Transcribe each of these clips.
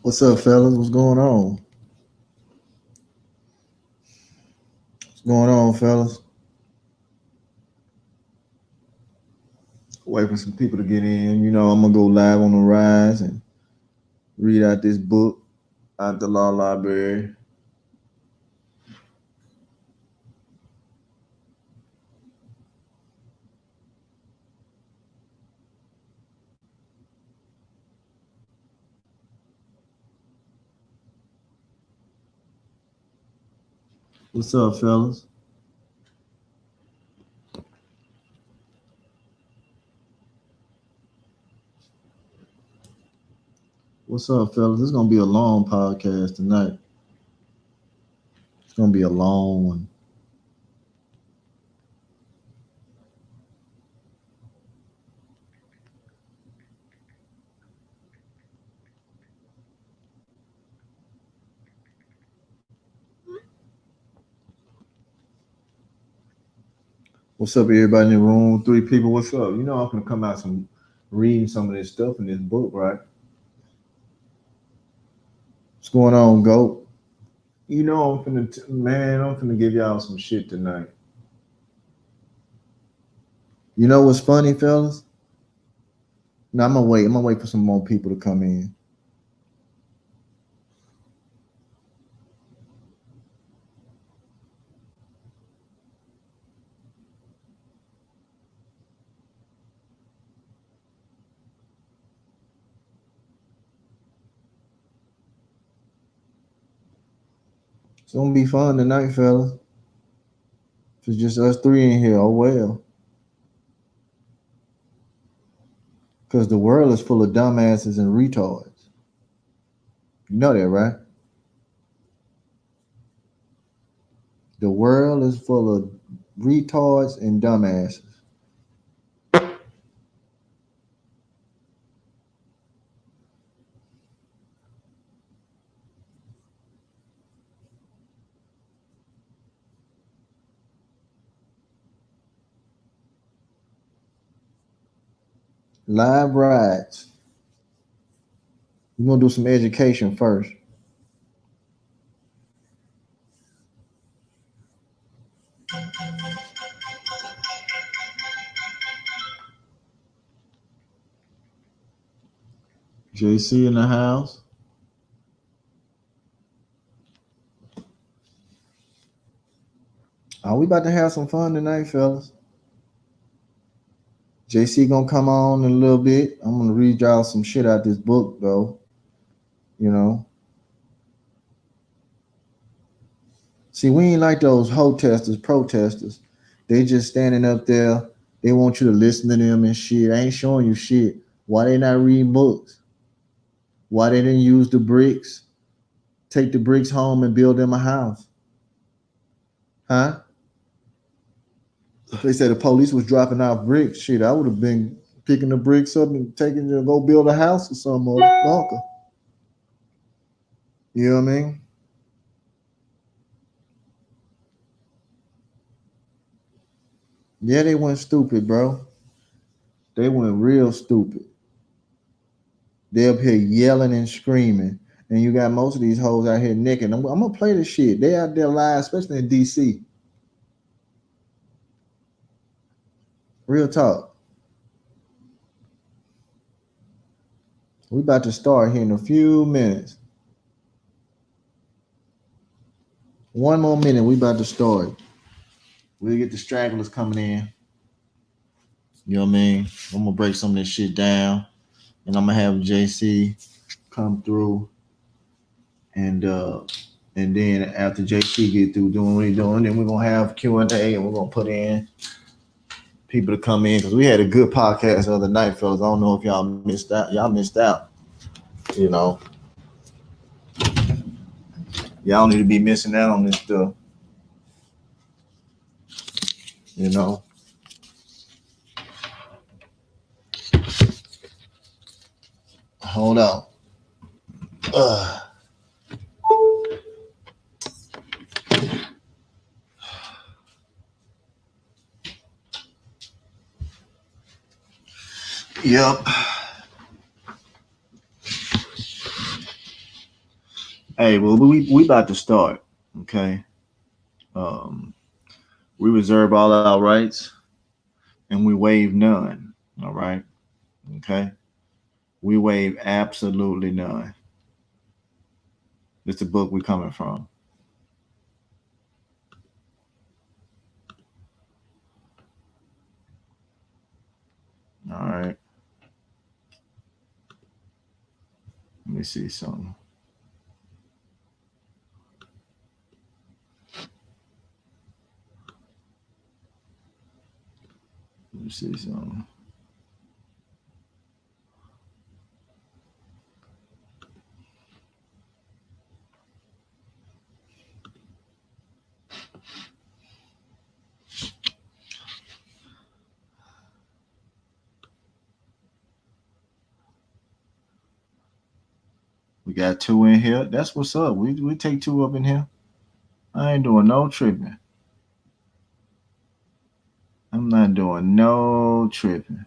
What's up, fellas? What's going on? What's going on, fellas? Wait for some people to get in. You know, I'm gonna go live on the rise and read out this book out the law library. What's up, fellas? What's up, fellas? This is gonna be a long podcast tonight. It's gonna be a long one. What's up, everybody in the room? 3 people. What's up? You know, I'm gonna come out some reading some of this stuff in this book, right? What's going on, Goat? You know, I'm finna give y'all some shit tonight. You know what's funny, fellas? No, I'm gonna wait. I'm gonna wait for some more people to come in. It's gonna be fun tonight, fellas. If it's just us three in here, oh well. Because the world is full of dumbasses and retards. You know that, right? The world is full of retards and dumbasses. Live rides. We're gonna do some education first. JC in the house. Are we about to have some fun tonight, fellas? JC gonna come on in a little bit. I'm gonna read y'all some shit out this book, though. You know. See, we ain't like those protesters. They just standing up there. They want you to listen to them and shit. I ain't showing you shit. Why they not reading books? Why they didn't use the bricks? Take the bricks home and build them a house. Huh? They said the police was dropping off bricks. Shit, I would have been picking the bricks up and taking them to go build a house or some motherfucker. You know what I mean? Yeah, they went stupid, bro. They went real stupid. They up here yelling and screaming. And you got most of these hoes out here naked. I'm gonna play this shit. They out there live, especially in DC. Real talk. We about to start here in a few minutes. One more minute, we about to start. We'll get the stragglers coming in. You know what I mean? I'm gonna break some of this shit down, and I'm gonna have JC come through, and then after JC get through doing what he's doing, then we're gonna have Q&A, and we're gonna put in people to come in because we had a good podcast the other night, fellas. I don't know if y'all missed out. Y'all missed out. You know, y'all need to be missing out on this stuff. You know. Hold on. Yep. Hey, well, we about to start. Okay. Um, we reserve all our rights and we waive none. All right. Okay. We waive absolutely none. It's the book we coming from. All right. Let me see something. Let me see something. We got two in here. That's what's up. We take two up in here. I ain't doing no tripping. I'm not doing no tripping.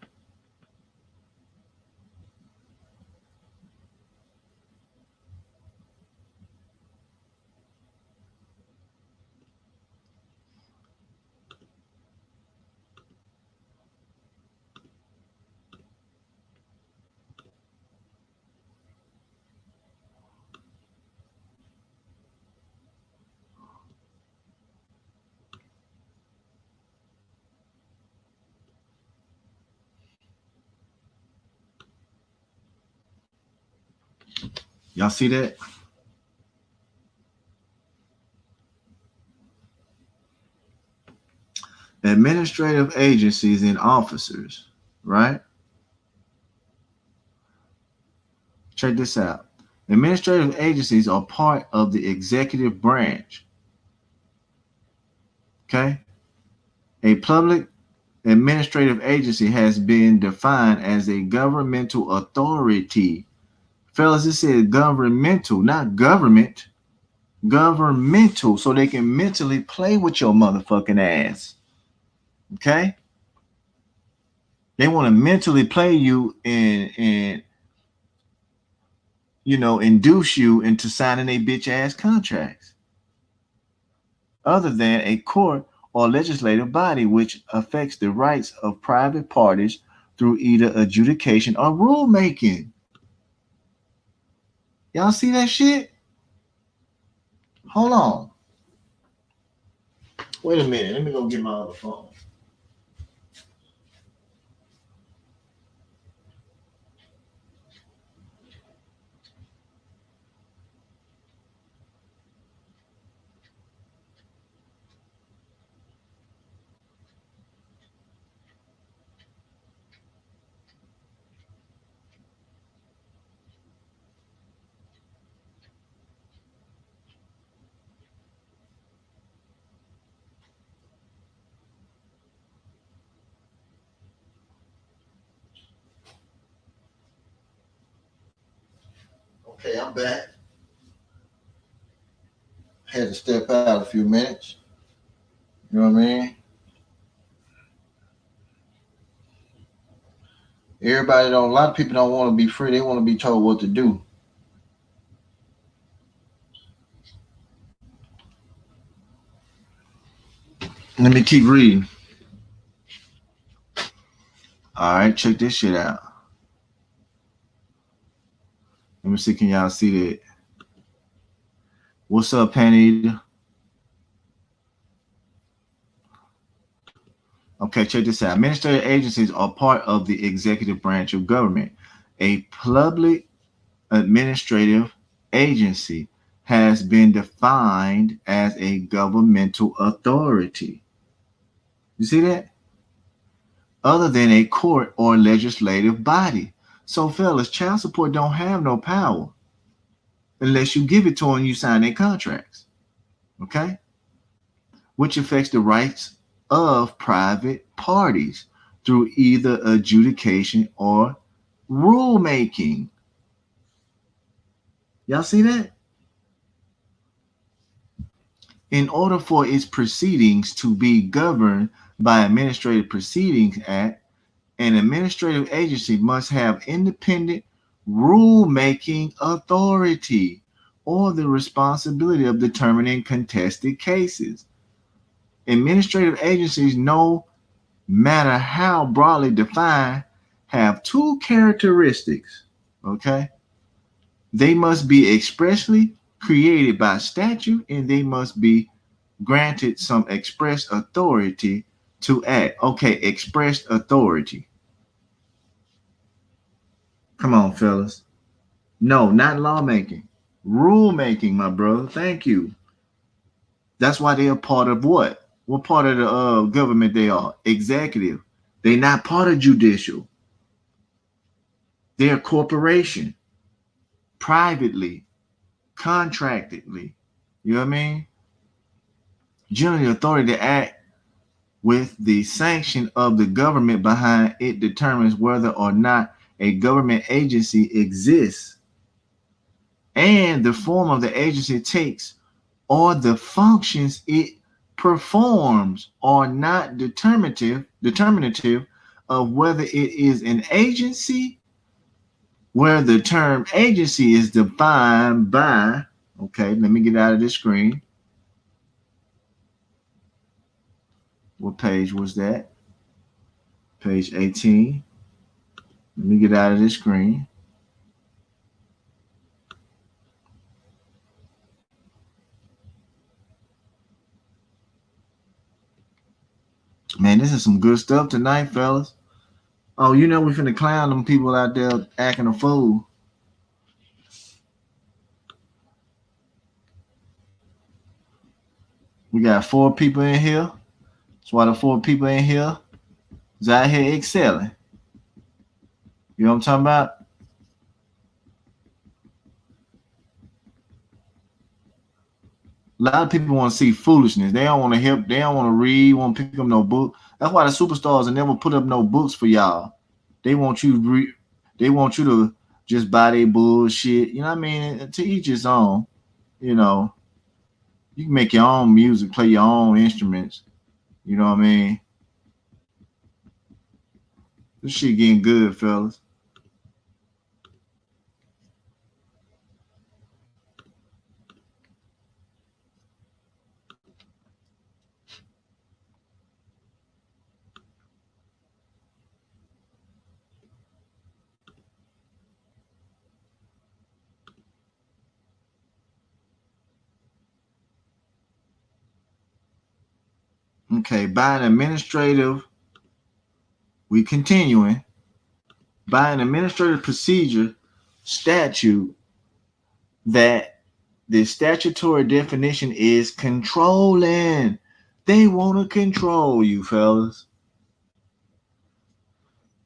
Y'all see that? Administrative agencies and officers, right? Check this out. Administrative agencies are part of the executive branch. Okay? A public administrative agency has been defined as a governmental authority. Fellas, it said governmental, not government. Governmental, so they can mentally play with your motherfucking ass. Okay? They want to mentally play you and induce you into signing a bitch ass contracts. Other than a court or legislative body which affects the rights of private parties through either adjudication or rulemaking. Y'all see that shit? Hold on. Wait a minute. Let me go get my other phone. Okay, I'm back. Had to step out a few minutes. You know what I mean? A lot of people don't want to be free. They want to be told what to do. Let me keep reading. All right, check this shit out. Let me see, can y'all see that? What's up, Panita? Okay, check this out. Administrative agencies are part of the executive branch of government. A public administrative agency has been defined as a governmental authority. You see that? Other than a court or legislative body. So, fellas, child support don't have no power unless you give it to them, you sign their contracts. Okay? Which affects the rights of private parties through either adjudication or rulemaking. Y'all see that? In order for its proceedings to be governed by Administrative Proceedings Act, an administrative agency must have independent rulemaking authority. or the responsibility of determining contested cases. Administrative agencies, no matter how broadly defined, have two characteristics. Okay? They must be expressly created by statute and they must be granted some express authority to act. Okay, expressed authority. Come on, fellas. No, not lawmaking. Rule making, my brother. Thank you. That's why they are part of what? What part of the government they are? Executive. They're not part of judicial. They're a corporation, privately, contractedly. You know what I mean? Generally, the authority to act with the sanction of the government behind it determines whether or not a government agency exists, and the form of the agency takes or the functions it performs are not determinative of whether it is an agency, where the term agency is defined by, okay, let me get out of this screen. What page was that? Page 18. Let me get out of this screen. Man, this is some good stuff tonight, fellas. Oh, you know we finna clown them people out there acting a fool. We got 4 people in here. That's why the 4 people in here is out here excelling. You know what I'm talking about? A lot of people want to see foolishness. They don't want to help. They don't want to read. Want to pick up no book. That's why the superstars will never put up no books for y'all. They want you to They want you to just buy their bullshit. You know what I mean? To each his own. You know, you can make your own music, play your own instruments. You know what I mean? This shit getting good, fellas. Okay, by an administrative, we continuing. By an administrative procedure statute that the statutory definition is controlling. They want to control you, fellas.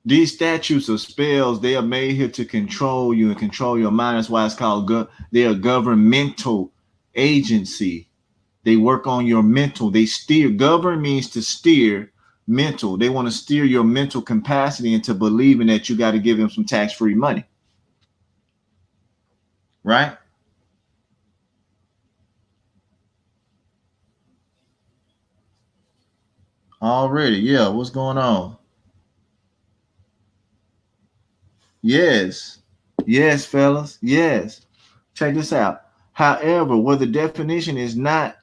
These statutes or spells, they are made here to control you and control your mind. That's why it's called, they're a governmental agency. They work on your mental. They steer. Govern means to steer mental. They want to steer your mental capacity into believing that you got to give them some tax-free money. Right? Already. Yeah. What's going on? Yes. Yes, fellas. Yes. Check this out. However, where the definition is not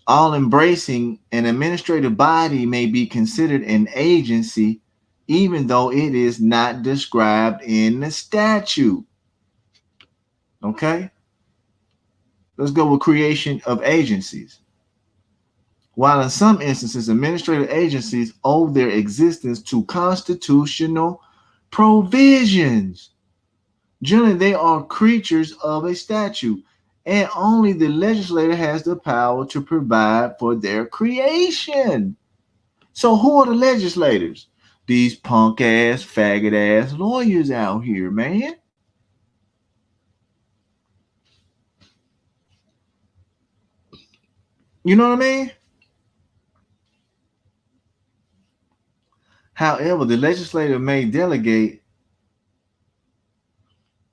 all embracing, an administrative body may be considered an agency, even though it is not described in the statute. Okay? Let's go with creation of agencies. While in some instances, administrative agencies owe their existence to constitutional provisions, generally they are creatures of a statute, and only the legislator has the power to provide for their creation. So who are the legislators? These punk ass, faggot ass lawyers out here, man. You know what I mean? However, the legislator may delegate.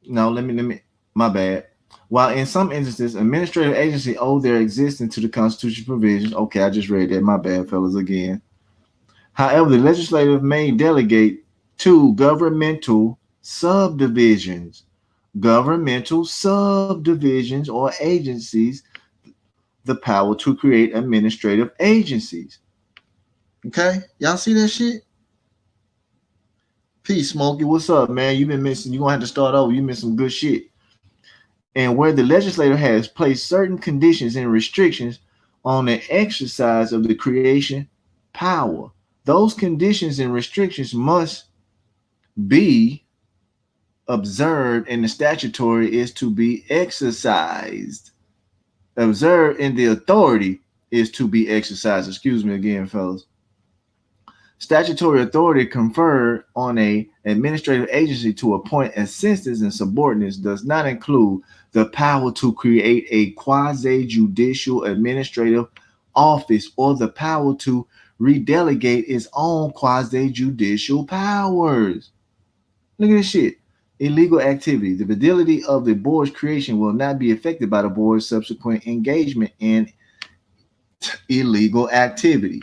No, let me. My bad. While in some instances, administrative agencies owe their existence to the Constitution provisions. Okay, I just read that. My bad, fellas, again. However, the legislative may delegate to governmental subdivisions governmental subdivisions or agencies the power to create administrative agencies. Okay? Y'all see that shit? Peace, Smokey. What's up, man? You've been missing. You're going to have to start over. You missed some good shit. And where the legislator has placed certain conditions and restrictions on the exercise of the creation power, those conditions and restrictions must be observed, and the statutory is to be exercised. Observed, and the authority is to be exercised. Excuse me again, fellas. Statutory authority conferred on a administrative agency to appoint assistants and subordinates does not include the power to create a quasi-judicial administrative office or the power to redelegate its own quasi-judicial powers. Look at this shit. Illegal activity. The validity of the board's creation will not be affected by the board's subsequent engagement in illegal activity.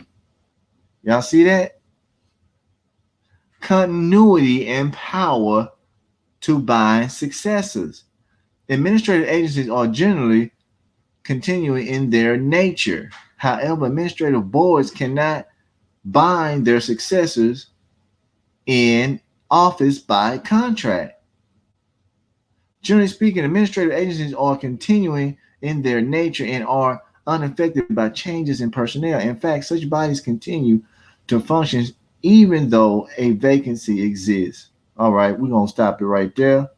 Y'all see that? Continuity and power to bind successors. Administrative agencies are generally continuing in their nature. However, administrative boards cannot bind their successors in office by contract. Generally speaking, administrative agencies are continuing in their nature and are unaffected by changes in personnel. In fact, such bodies continue to function even though a vacancy exists. All right, we're going to stop it right there.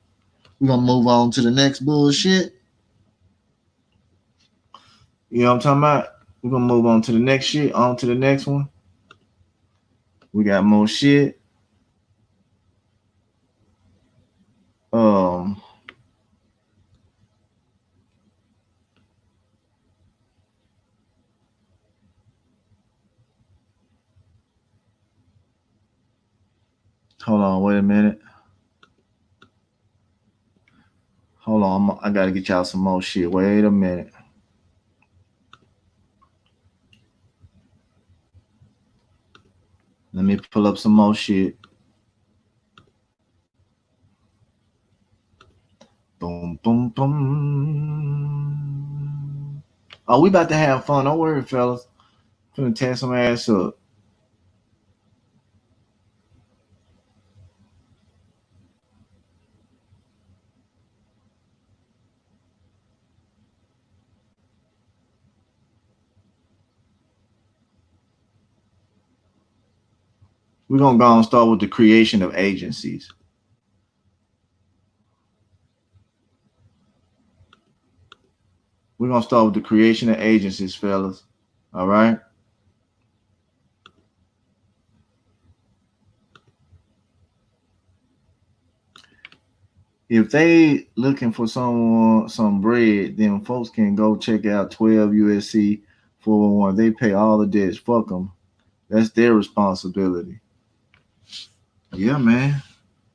We're going to move on to the next bullshit. You know what I'm talking about? We're going to move on to the next shit, on to the next one. We got more shit. Hold on, wait a minute. Hold on, I got to get y'all some more shit. Wait a minute. Let me pull up some more shit. Boom, boom, boom. Oh, we about to have fun. Don't worry, fellas. Finna tear some ass up. We're going to go and start with the creation of agencies. We're going to start with the creation of agencies, fellas. All right? If they looking for some bread, then folks can go check out 12 USC 401. They pay all the debts. Fuck them. That's their responsibility. Yeah, man.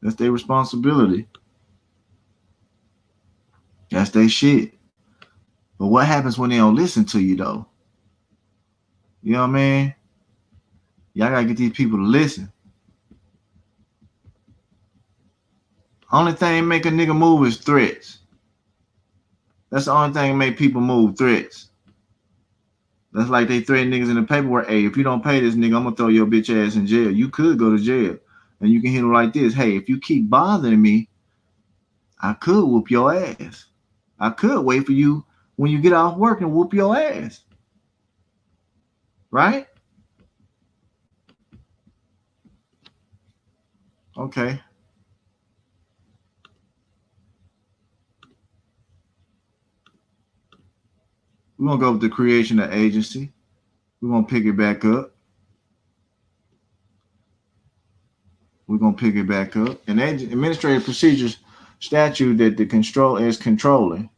That's their responsibility. That's their shit. But what happens when they don't listen to you, though? You know what I mean? Y'all gotta get these people to listen. Only thing make a nigga move is threats. That's the only thing make people move, threats. That's like they threaten niggas in the paperwork. Hey, if you don't pay this nigga, I'm gonna throw your bitch ass in jail. You could go to jail. And you can hit them like this. Hey, if you keep bothering me, I could whoop your ass. I could wait for you when you get off work and whoop your ass. Right? Okay. We're gonna go with the creation of agency. We're gonna pick it back up. We're gonna pick it back up. An administrative procedures statute that the control is controlling.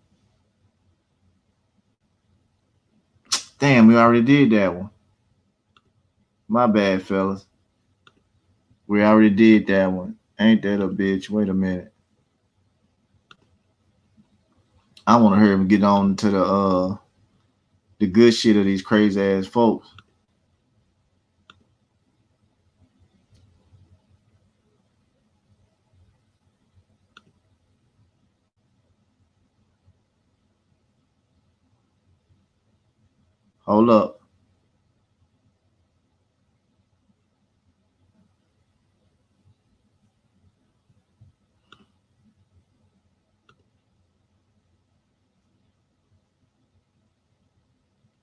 Damn, we already did that one. My bad, fellas. We already did that one. Ain't that a bitch? Wait a minute. I want to hear him get on to the good shit of these crazy ass folks. Hold up.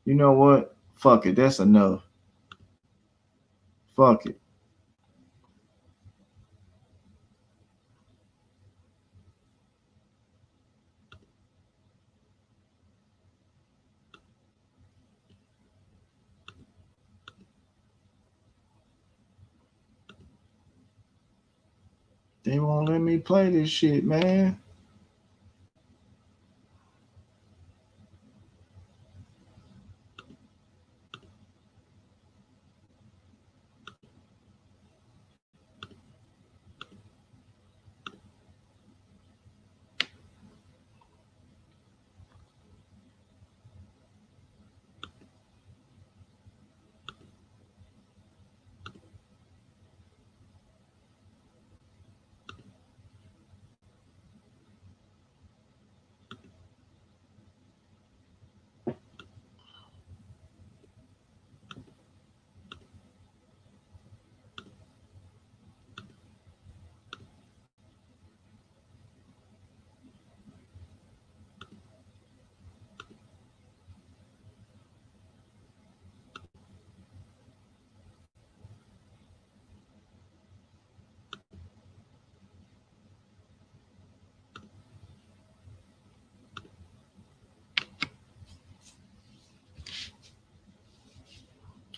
You know what? Fuck it. That's enough. Fuck it. They won't let me play this shit, man.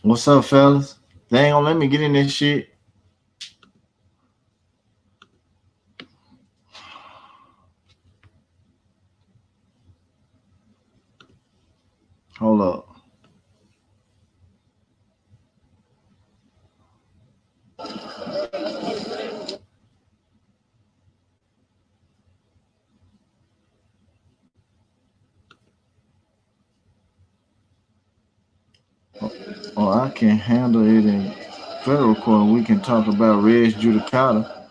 What's up, fellas? They ain't gonna let me get in this shit. Hold up. Oh, I can handle it in federal court. We can talk about res judicata.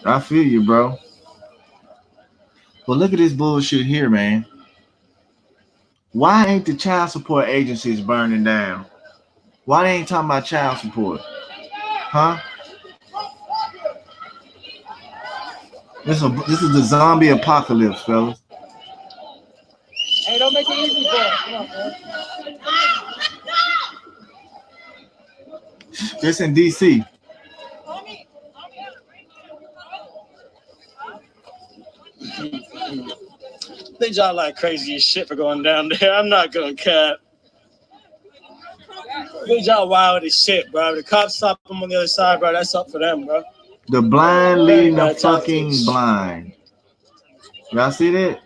I feel you, bro. But look at this bullshit here, man. Why ain't the child support agencies burning down? Why they ain't talking about child support? Huh? This is the zombie apocalypse, fellas. Hey, don't make it easy for us. Come on, man. This in DC. They y'all like crazy as shit for going down there. I'm not gonna cap. They y'all wild as shit, bro. The cops stop them on the other side, bro. That's up for them, bro. The blind leading the fucking blind. Y'all see that?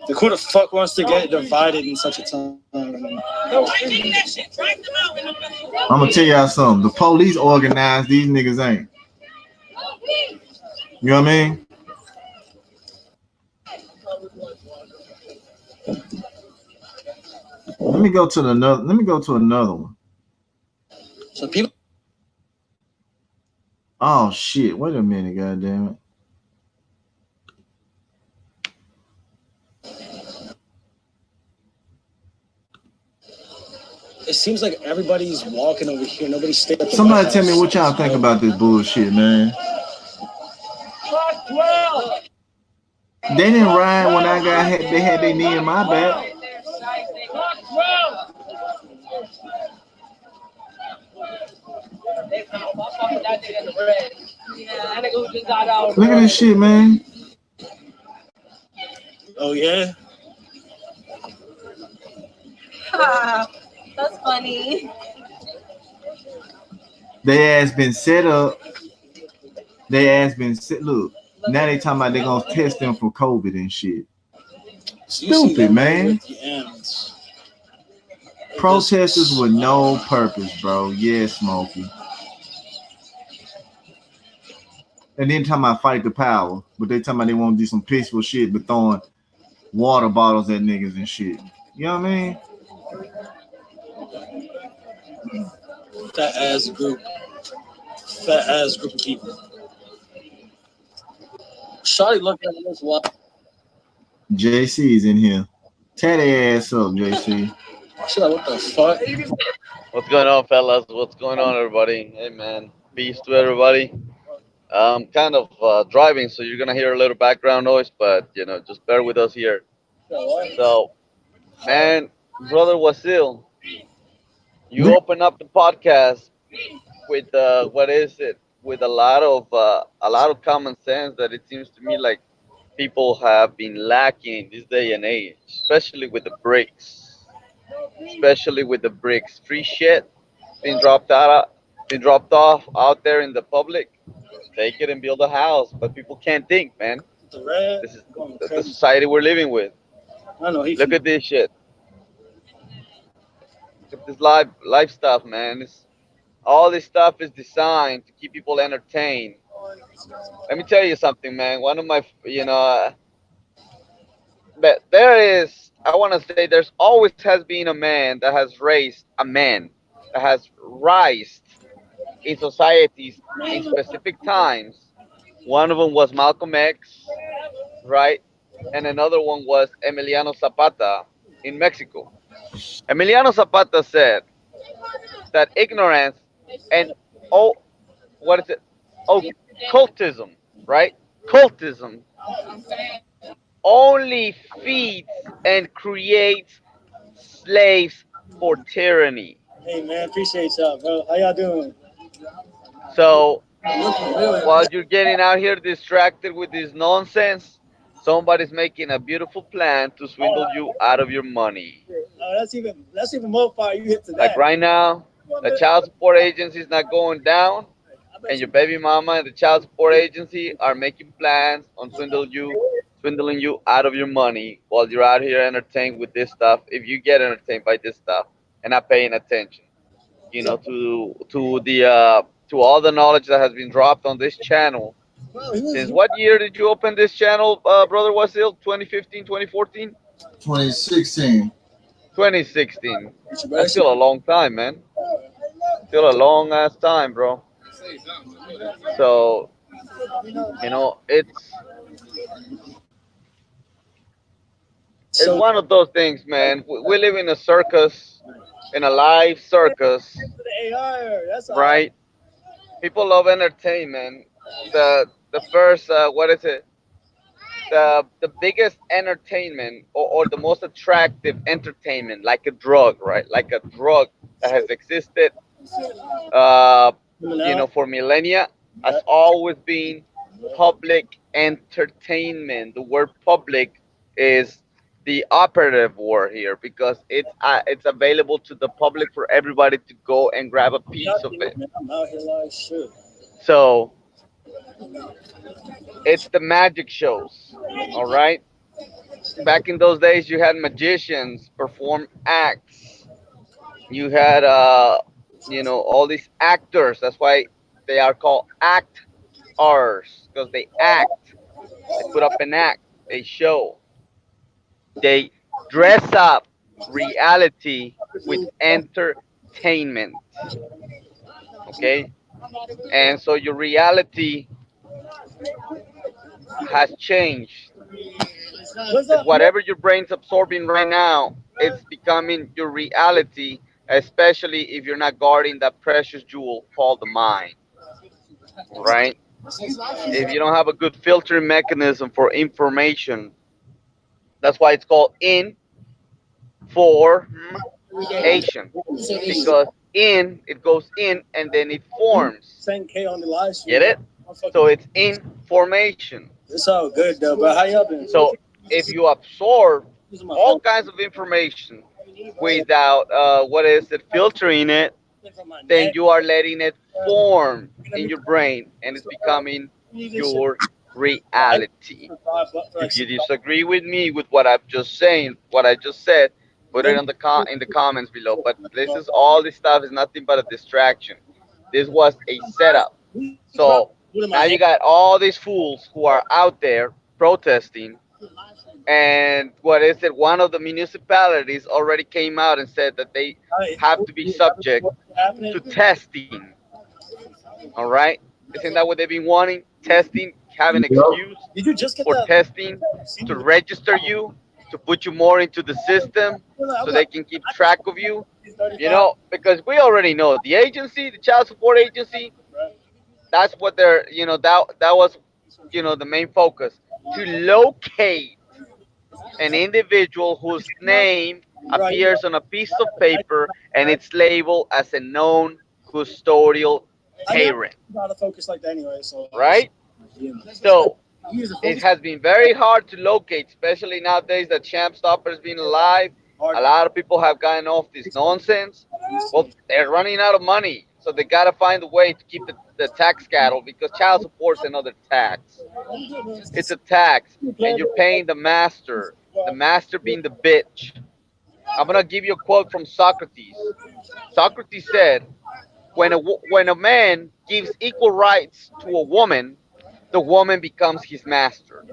Like, who the fuck wants to get divided in such a time? I'm gonna tell y'all something. The police organized, these niggas ain't. You know what I mean? Let me go to another one. So people. Oh shit! Wait a minute, goddamn it! It seems like everybody's walking over here. Nobody's staying. Somebody tell me what y'all think about this bullshit, man. They didn't ride when I got hit. They had their knee in my back. Look at this shit, man. Oh yeah. That's funny. They ass been set up. They ass been set. Look, now they talking about they gonna test them for COVID and shit. Stupid, man. Protesters with no purpose, bro. Yeah, Smokey. And then talking about fight the power, but they talking about they want to do some peaceful shit, but throwing water bottles at niggas and shit. You know what I mean? Fat ass group of people. Shawty looking at this one. JC's in here. Tear their ass up, JC. Shit, what the fuck? What's going on, fellas? What's going on, everybody? Hey, man. Peace to everybody. I'm kind of driving, so you're gonna hear a little background noise, but just bear with us here. So, man, brother Wasil, you open up the podcast with what is it? With a lot of common sense that it seems to me like people have been lacking in this day and age, especially with the bricks, especially with the bricks. Free shit being dropped off out there in the public. Take it and build a house, but people can't think, man. The red This is going the crazy. society we're living with. I know he Look from at this shit. Look at this live stuff, man. All this stuff is designed to keep people entertained. Let me tell you something, man. One of my, but there is. I want to say there's always has been a man that has raised a man that has rised in societies in specific times. One of them was Malcolm X, right? And another one was Emiliano Zapata in Mexico. Emiliano Zapata said that ignorance and oh, what is it? Occultism, right? Cultism only feeds and creates slaves for tyranny. Hey man, appreciate y'all, bro. How y'all doing? So Looking really while you're getting out here distracted with this nonsense, somebody's making a beautiful plan to swindle you out of your money. that's even more fire. You hit to Like that. right now, the child support agency is not going down, I bet and your you. baby mama and the child support agency are making plans on swindling you out of your money while you're out here entertained with this stuff. If you get entertained by this stuff and not paying attention, to all the knowledge that has been dropped on this channel. Bro, he was. Since what year did you open this channel, brother Wasil? 2015, 2014, 2016. 2016. That's Bro, still a long time, man. Still a long ass time, bro. So, it's so one of those things, man. We live in a circus, in a live circus, the AI, that's all. right? People love entertainment. The first, what is it? The biggest entertainment, or the most attractive entertainment, like a drug, right? Like a drug that has existed, uh, Now, for millennia, has always been public entertainment. The word public is the operative word here because it's available to the public for everybody to go and grab a piece of it. man, I'm out here like shit. So it's the magic shows, all right? Back in those days, you had magicians perform acts. You had all these actors. That's why they are called actors because they act. They put up an act. They show. They dress up reality with entertainment. Okay, and so your reality has changed. What's It's up, man? whatever your brain's absorbing right now. It's becoming your reality, especially if you're not guarding that precious jewel called the mind. Right? If you don't have a good filtering mechanism for information, that's why it's called information. Because it goes in and then it forms. 10K on the live stream. Get it? So it's information. It's all good though, bro. How y'all been? So if you absorb Using my all phone. kinds of information without what is it filtering it, From my then neck. you are letting it form in your brain and it's becoming your reality. If you disagree with me with what I just said, put it in the comments below. But this stuff is nothing but a distraction. This was a setup. So now you got all these fools who are out there protesting, and what is it? One of the municipalities already came out and said that they have to be subject to testing. All right, isn't that what they've been wanting? Testing, have an Yep. excuse Did you just get for that? testing to register you to put you more into the system so they can keep track of you. You know, because we already know the agency, the child support agency, that's what they're, that was, the main focus, to locate an individual whose name Right. appears on a piece of paper and it's labeled as a known custodial I mean, parent, I'm out of focus like that anyway. So right? yeah. So He is a it focus has been very hard to locate, especially nowadays that Shampstopper's been alive. A hard. lot of people have gotten off this nonsense. Well, they're running out of money, so they gotta find a way to keep the tax cattle because child support's another tax. It's a tax, and you're paying the master being the bitch. I'm gonna give you a quote from Socrates. Socrates said, when a man gives equal rights to a woman, the woman becomes his master.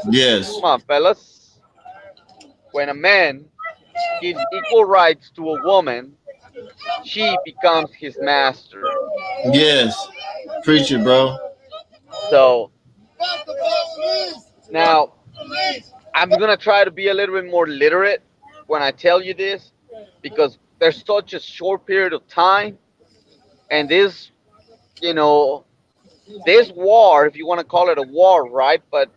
Yes. Come on, fellas. When a man gives equal rights to a woman, she becomes his master. Yes. Preach it, bro. So now I'm gonna try to be a little bit more literate when I tell you this because there's such a short period of time, and you know, this war, if you want to call it a war, right? But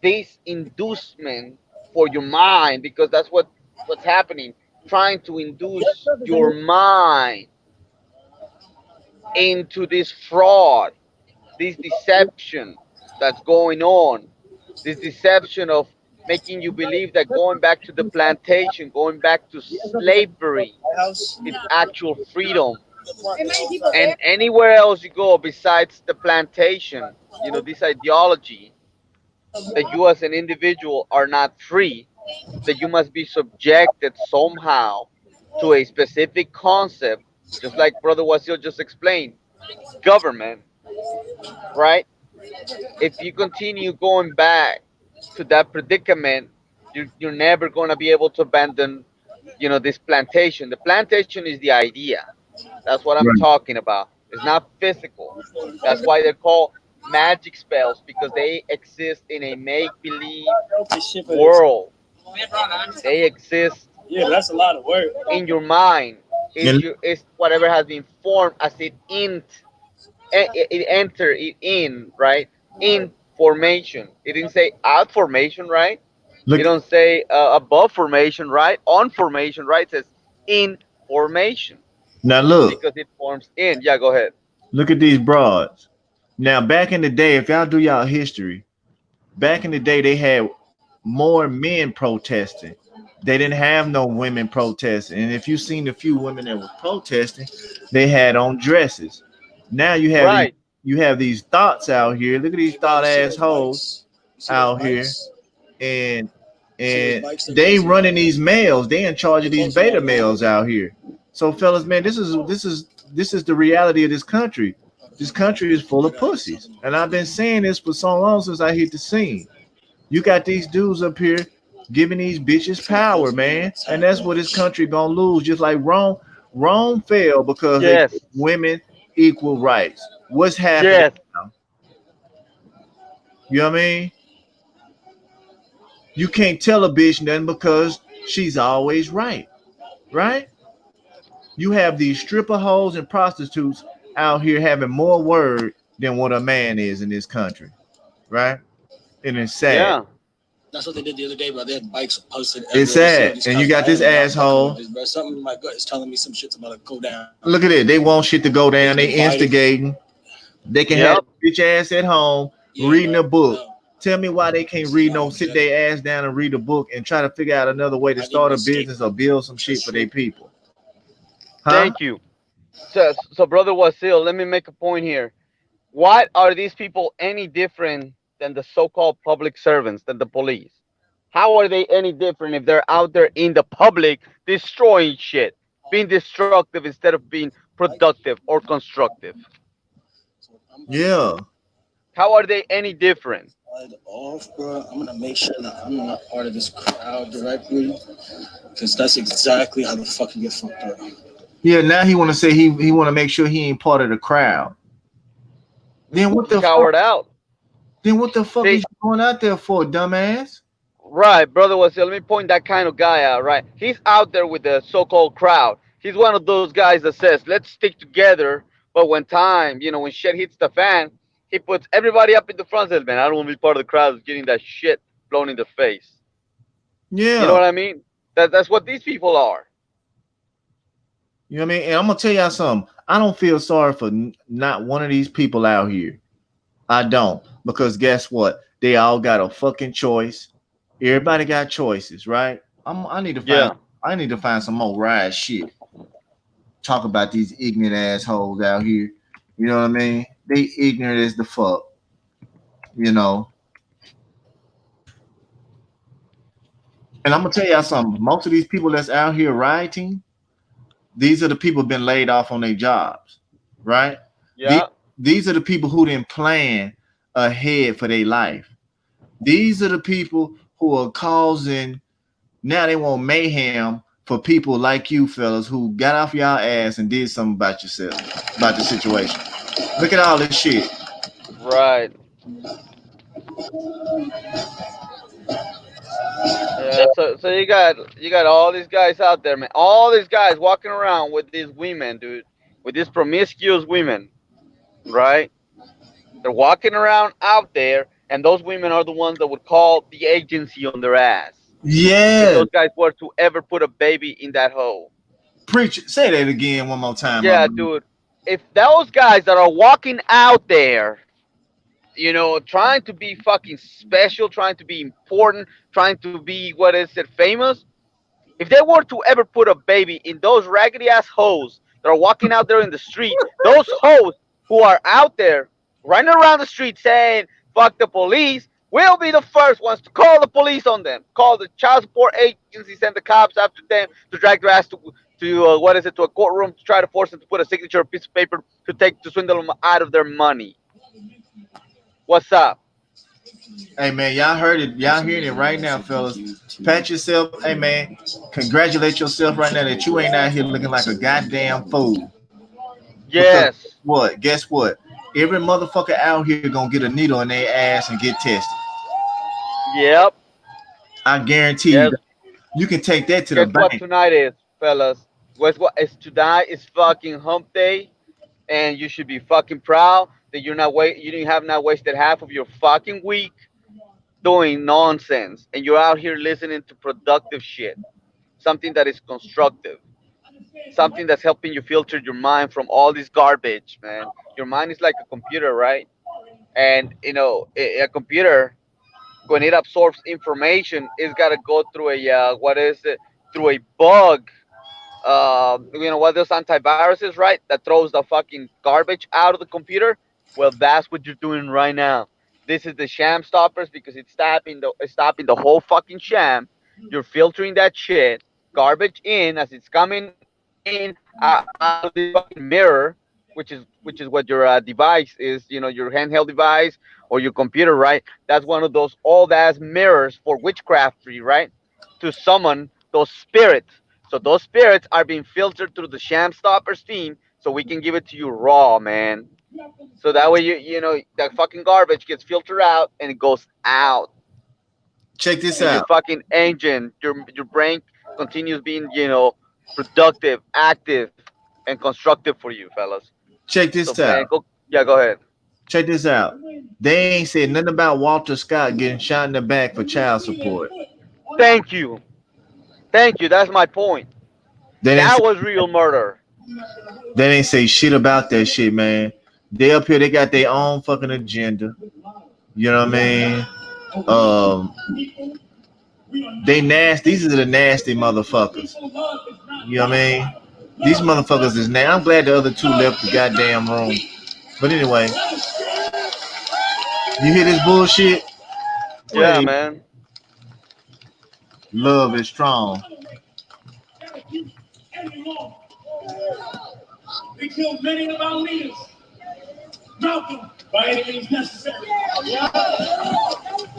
this inducement for your mind, because that's what's happening, trying to induce your mind into this fraud, this deception that's going on, this deception of making you believe that going back to the plantation, going back to slavery, House. is actual freedom. And anywhere else you go besides the plantation, this ideology that you as an individual are not free, that you must be subjected somehow to a specific concept, just like Brother Wasil just explained, government, right? If you continue going back to that predicament, you're never going to be able to abandon, this plantation. The plantation is the idea. That's what I'm Right. talking about. It's not physical. That's why they're called magic spells because they exist in a make believe Okay, shit for this. world. They exist Yeah, that's a lot of work. in your mind. And It's whatever has been formed as it enter it in, right? In formation. It didn't say out formation, right? look It don't say above formation, right? On formation, right? It says in formation now look. because it forms in. Yeah, go ahead. Look at these broads. Now back in the day, if y'all do y'all history, back in the day they had more men protesting. They didn't have no women protesting. And if you seen the few women that was protesting, they had on dresses. Now Right. you have these thoughts out here. Look at these thought assholes See those out here. bikes? And See those and bikes that they goes running around? these males. They in charge of these beta males out here. So fellas, man, this is the reality of this country. This country is full of pussies. And I've been saying this for so long since I hit the scene. You got these dudes up here giving these bitches power, man. And that's what this country gonna lose. Just like Rome. Rome fell because they gave Yes. women equal rights. What's happening Yes. now? You know what I mean? You can't tell a bitch nothing because she's always right. Right? You have these stripper hoes and prostitutes out here having more word than what a man is in this country. Right? And it's sad. Yeah. That's what they did the other day, bro. They had bikes posted It's everywhere. sad. And you got this asshole. Bro. Something in my gut is telling me some shit's about to go down. Look at it. They want shit to go down. They instigating. They can have Yep. bitch ass at home reading a book. Tell me why they can't read sit Exactly. their ass down and read a book and try to figure out another way to start a business or build some shit for their people. Huh? Thank you. So Brother Wasil, let me make a point here. Why are these people any different than the so-called public servants, than the police? How are they any different if they're out there in the public destroying shit, being destructive instead of being productive or constructive? Yeah. How are they any different? Off, bro. I'm gonna make sure that I'm not part of this crowd directly, because that's exactly how the fuck you get fucked up. Yeah, now he want to say he want to make sure he ain't part of the crowd. Then what the Coward fuck? out. Then what the fuck is See, you going out there for, dumbass? right, brother was let me point that kind of guy out, right? He's out there with the so-called crowd. He's one of those guys that says, "Let's stick together." But when time, when shit hits the fan, he puts everybody up in the front. Says, "Man, I don't want to be part of the crowd that's getting that shit blown in the face." You know Yeah. what I mean? That's what these people are. You know what I mean? And I'm gonna tell y'all something. I don't feel sorry for not one of these people out here. I don't, because guess what? They all got a fucking choice. Everybody got choices, right? I need to find. Yeah. I need to find some more ride shit. Talk about these ignorant assholes out here. You know what I mean? They ignorant as the fuck. You know. And I'm gonna tell y'all something. Most of these people that's out here rioting, these are the people been laid off on their jobs, right? These, Yeah. these are the people who didn't plan ahead for their life. These are the people who are causing, now they want mayhem for people like you fellas who got off y'all ass and did something about yourself, about the situation. Look at all this shit. Right. Yeah. So you got all these guys out there, man. All these guys walking around with these women, dude, with these promiscuous women, right? They're walking around out there, and those women are the ones that would call the agency on their ass if Yeah. those guys were to ever put a baby in that hole. Preach it. Say that again one more time, my Yeah, brother. dude. If those guys that are walking out there, trying to be fucking special, trying to be important, trying to be what is it, famous, if they were to ever put a baby in those raggedy ass hoes that are walking out there in the street, those hoes who are out there running around the street saying, fuck the police, we'll be the first ones to call the police on them. Call the child support agency, send the cops after them to drag their ass to a courtroom to try to force them to put a signature or a piece of paper to swindle them out of their money. What's up? Hey man, y'all heard it. Y'all hearing it right now, fellas. Pat yourself. Hey man, congratulate yourself right now that you ain't out here looking like a goddamn fool. Because Yes. what? Guess what? Every motherfucker out here gonna get a needle in their ass and get tested. Yep. I guarantee you. Guess That. You can take that to the guess what bank. tonight is, fellas? Guess what? It's tonight is fucking hump day, and you should be fucking proud that you didn't have not wasted half of your fucking week doing nonsense, and you're out here listening to productive shit, something that is constructive, something that's helping you filter your mind from all this garbage, man. Your mind is like a computer, right? And a computer, when it absorbs information, it's got to go through a what is it? Through a bug. What those antiviruses, right? That throws the fucking garbage out of the computer. Well, that's what you're doing right now. This is the sham stoppers because it's stopping the whole fucking sham. You're filtering that shit, garbage in as it's coming in out of this fucking mirror, which is what your device is. Your handheld device or your computer, right? That's one of those old ass mirrors for witchcraftry, right? To summon those spirits. So those spirits are being filtered through the Sham Stoppers team, so we can give it to you raw, man. So that way that fucking garbage gets filtered out and it goes out, Check this and your out. fucking engine, your brain continues being productive, active, and constructive for you, fellas. Check So this man, out. go ahead. Check this out. They ain't said nothing about Walter Scott getting shot in the back for child support. Thank you, thank you. That's my point. They didn't That say, was real murder. they didn't say shit about that shit, man. They up here, they got their own fucking agenda. You know what I mean? Um, they nasty. These are the nasty motherfuckers. You know what I mean? These motherfuckers is nasty. I'm glad the other two left the goddamn room. But anyway, you hear this bullshit? Yeah, Wait, man. love is strong. We killed many of our leaders. Malcolm, by any means necessary.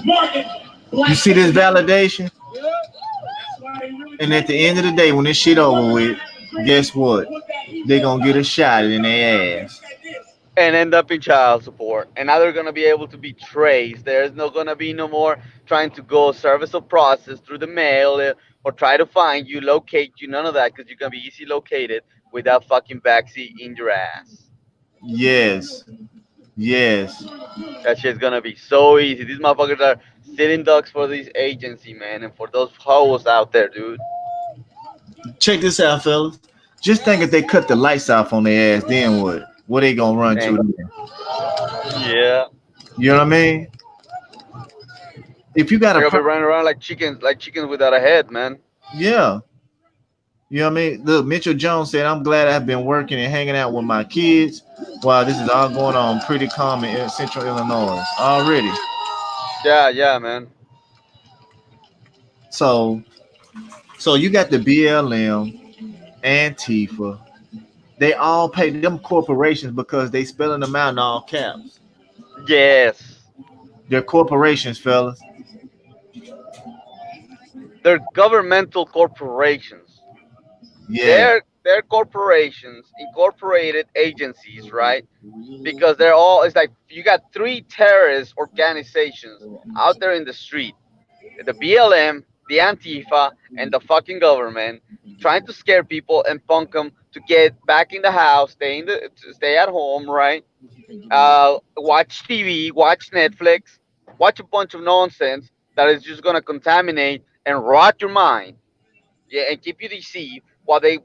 Martin. You see this validation? And at the end of the day, when this shit over with, guess what? They gonna get a shot in their ass. and end up in child support. And now they're gonna be able to be traced. There's not gonna be no more trying to go service of process through the mail or try to find you, locate you. None of that because you're gonna be easy located with that fucking backseat in your ass. Yes, yes. That shit's gonna be so easy. These motherfuckers are sitting ducks for this agency, man, and for those hoes out there, dude. Check this out, fellas. Just think if they cut the lights off on their ass, then what? What they gonna run to And then? yeah, You know what I mean? If you got a they're gonna be problem, running around like chickens without a head, man. yeah. You know what I mean? Look, Mitchell Jones said, I'm glad I've been working and hanging out with my kids while this is all going on pretty calm in central Illinois already. Yeah, yeah, man. So you got the BLM, Antifa. They all pay them corporations because they spelling them out in all caps. Yes, They're corporations, fellas. they're governmental corporations. Yeah. They're corporations, incorporated agencies, right? Because they're all. It's like you got three terrorist organizations out there in the street: the BLM, the Antifa, and the fucking government, trying to scare people and punk them to get back in the house, stay at home, right? Watch TV, watch Netflix, watch a bunch of nonsense that is just gonna contaminate and rot your mind, yeah, and keep you deceived while they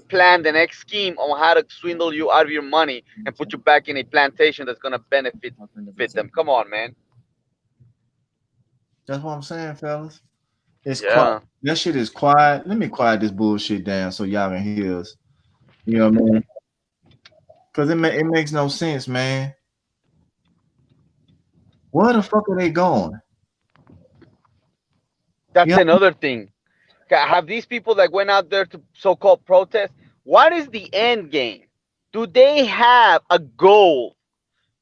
plan the next scheme on how to swindle you out of your money and put you back in a plantation that's gonna benefit fit them. Come on, man. That's what I'm saying, fellas. It's quiet. Yeah, That shit is quiet. Let me quiet this bullshit down so y'all can hear us. You know what I mean? Because it makes no sense, man. Where the fuck are they going? that's You know, another thing. Have these people that went out there to so-called protest? What is the end game? Do they have a goal?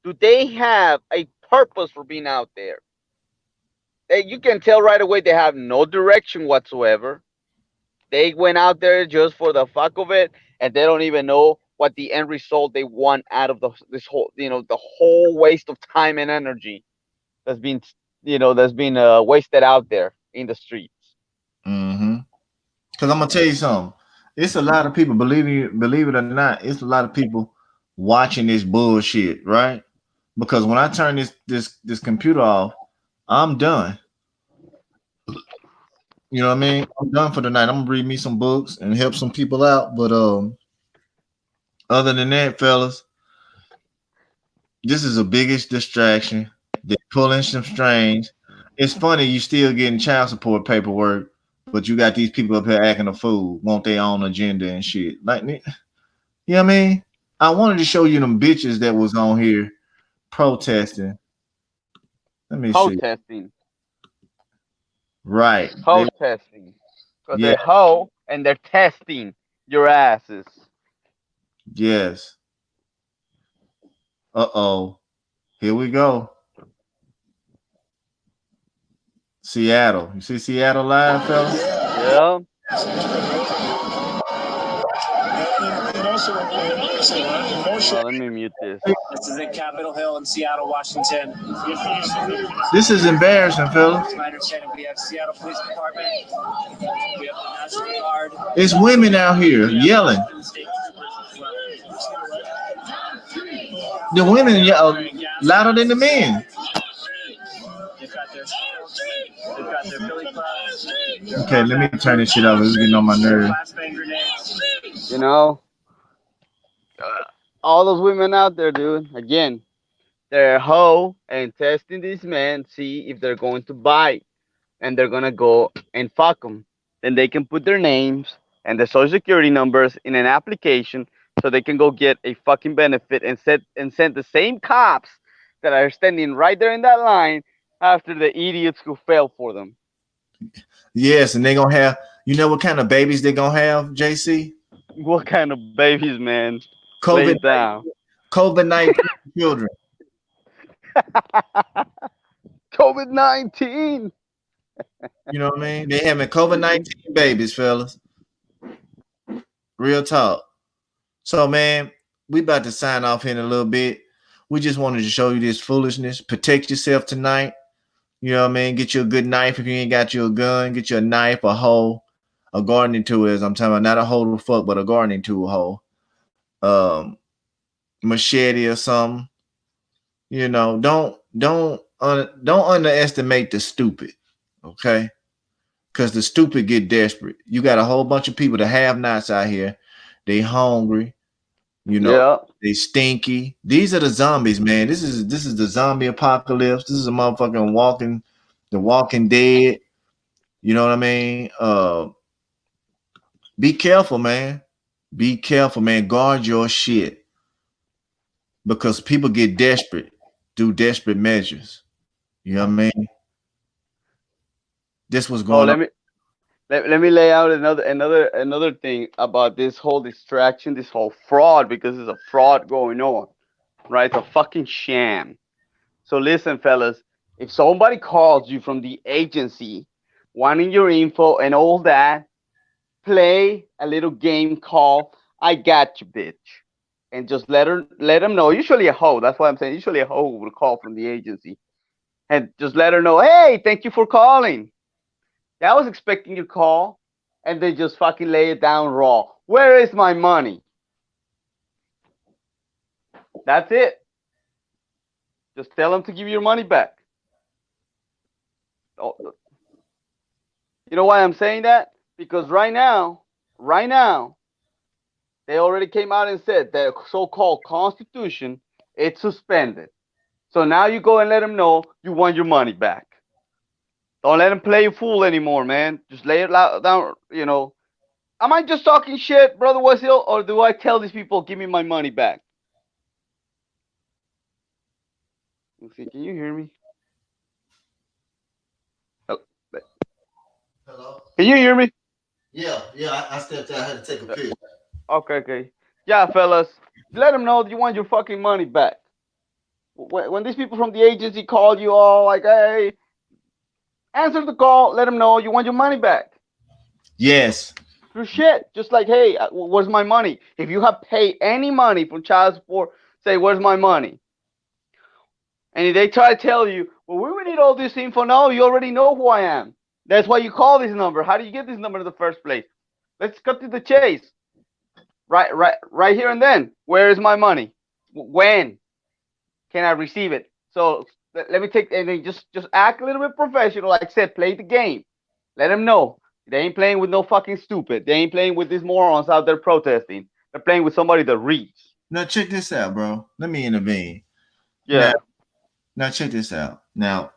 Do they have a purpose for being out there? You can tell right away they have no direction whatsoever. They went out there just for the fuck of it, and they don't even know what the end result they want out of this whole, the whole waste of time and energy that's been, that's been wasted out there in the streets. mm-hmm. Because I'm gonna tell you something. It's a lot of people, believe it or not, it's a lot of people watching this bullshit, right? Because when I turn this computer off, I'm done. You know what I mean? I'm done for the night. I'm gonna read me some books and help some people out. But other than that, fellas, this is the biggest distraction. They're pulling some strings. It's funny you still getting child support paperwork, but you got these people up here acting a fool, want their own agenda and shit. Like, you know what I mean? I wanted to show you them bitches that was on here protesting. Let me see. Protesting, Right. protesting, because Yeah, they're hoe and they're testing your asses. yes. Uh-oh. Here we go. Seattle. You see Seattle live, fella? Yeah. Let me mute this. This is in Capitol Hill in Seattle, Washington. This is embarrassing, fella. My understanding, we have Seattle Police Department. We have the National Guard. It's women out here yelling. The women yell louder than the men. Okay, let me turn this shit off. It's getting on my nerves. You know, all those women out there, dude. Again, they're hoe and testing these men, see if they're going to bite, and they're gonna go and fuck them. Then they can put their names and their social security numbers in an application, so they can go get a fucking benefit and send the same cops that are standing right there in that line after the idiots who fell for them. Yes, and they're gonna have, you know what kind of babies they're gonna have, JC? What kind of babies, man? Lay COVID it down. COVID-19 children. COVID-19. You know what I mean? They having COVID-19 babies, fellas. Real talk. So, man, we about to sign off here in a little bit. We just wanted to show you this foolishness. Protect yourself tonight. You know what I mean? Get you a good knife if you ain't got you a gun. Get you a knife, a hoe, a gardening tool. As I'm talking about, not a hoe to fuck, but a gardening tool hoe. Machete or something. You know, don't underestimate the stupid. Okay, because the stupid get desperate. You got a whole bunch of people, the have-nots out here. They hungry. You know, Yeah. they stinky. These are the zombies, man. This is the zombie apocalypse. This is a motherfucking the Walking Dead. You know what I mean? Be careful, man. Be careful, man. Guard your shit because people get desperate, do desperate measures. You know what I mean? This was Oh, going on. let me lay out another thing about this whole distraction, this whole fraud, because there's a fraud going on, right? It's a fucking sham. So listen, fellas, if somebody calls you from the agency wanting your info and all that, play a little game called "I Got You, Bitch," and just let them know. Usually a hoe. That's why I'm saying usually a hoe will call from the agency and just let her know, hey, thank you for calling. Yeah, I was expecting your call, and they just fucking lay it down raw. Where is my money? That's it. Just tell them to give you your money back. Oh, you know why I'm saying that? Because right now, they already came out and said the so-called Constitution it's suspended. So now you go and let them know you want your money back. Don't let them play you fool anymore, man. Just lay it down. You know, am I just talking shit, brother Wasil, or do I tell these people give me my money back? Let's see, can you hear me? Oh, Hello? can you hear me? Yeah, I stepped out. I had to take a piss. Okay. Yeah, fellas, let them know that you want your fucking money back. When these people from the agency call you all like, hey, answer the call, let them know you want your money back. Yes. Through shit. Just like, hey, where's my money? If you have paid any money from child support, say, where's my money? And if they try to tell you, well, we would need all this info. No, you already know who I am. That's why you call this number. How do you get this number in the first place? Let's cut to the chase. Right here and then. Where is my money? When can I receive it? So let me take and then just act a little bit professional. Like I said, play the game. Let them know they ain't playing with no fucking stupid. They ain't playing with these morons out there protesting. They're playing with somebody that reads. Now check this out, bro. Let me intervene. Yeah. Now check this out. Now,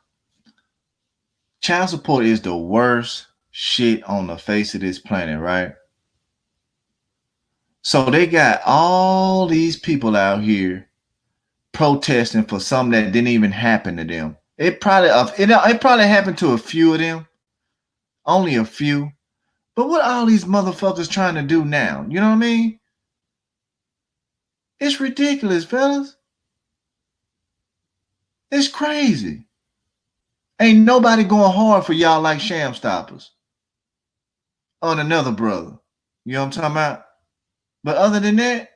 child support is the worst shit on the face of this planet, right? So they got all these people out here protesting for something that didn't even happen to them. It probably happened to a few of them, only a few. But what are all these motherfuckers trying to do now? You know what I mean? It's ridiculous, fellas. It's crazy. Ain't nobody going hard for y'all like Shamstoppers on another brother. You know what I'm talking about? But other than that,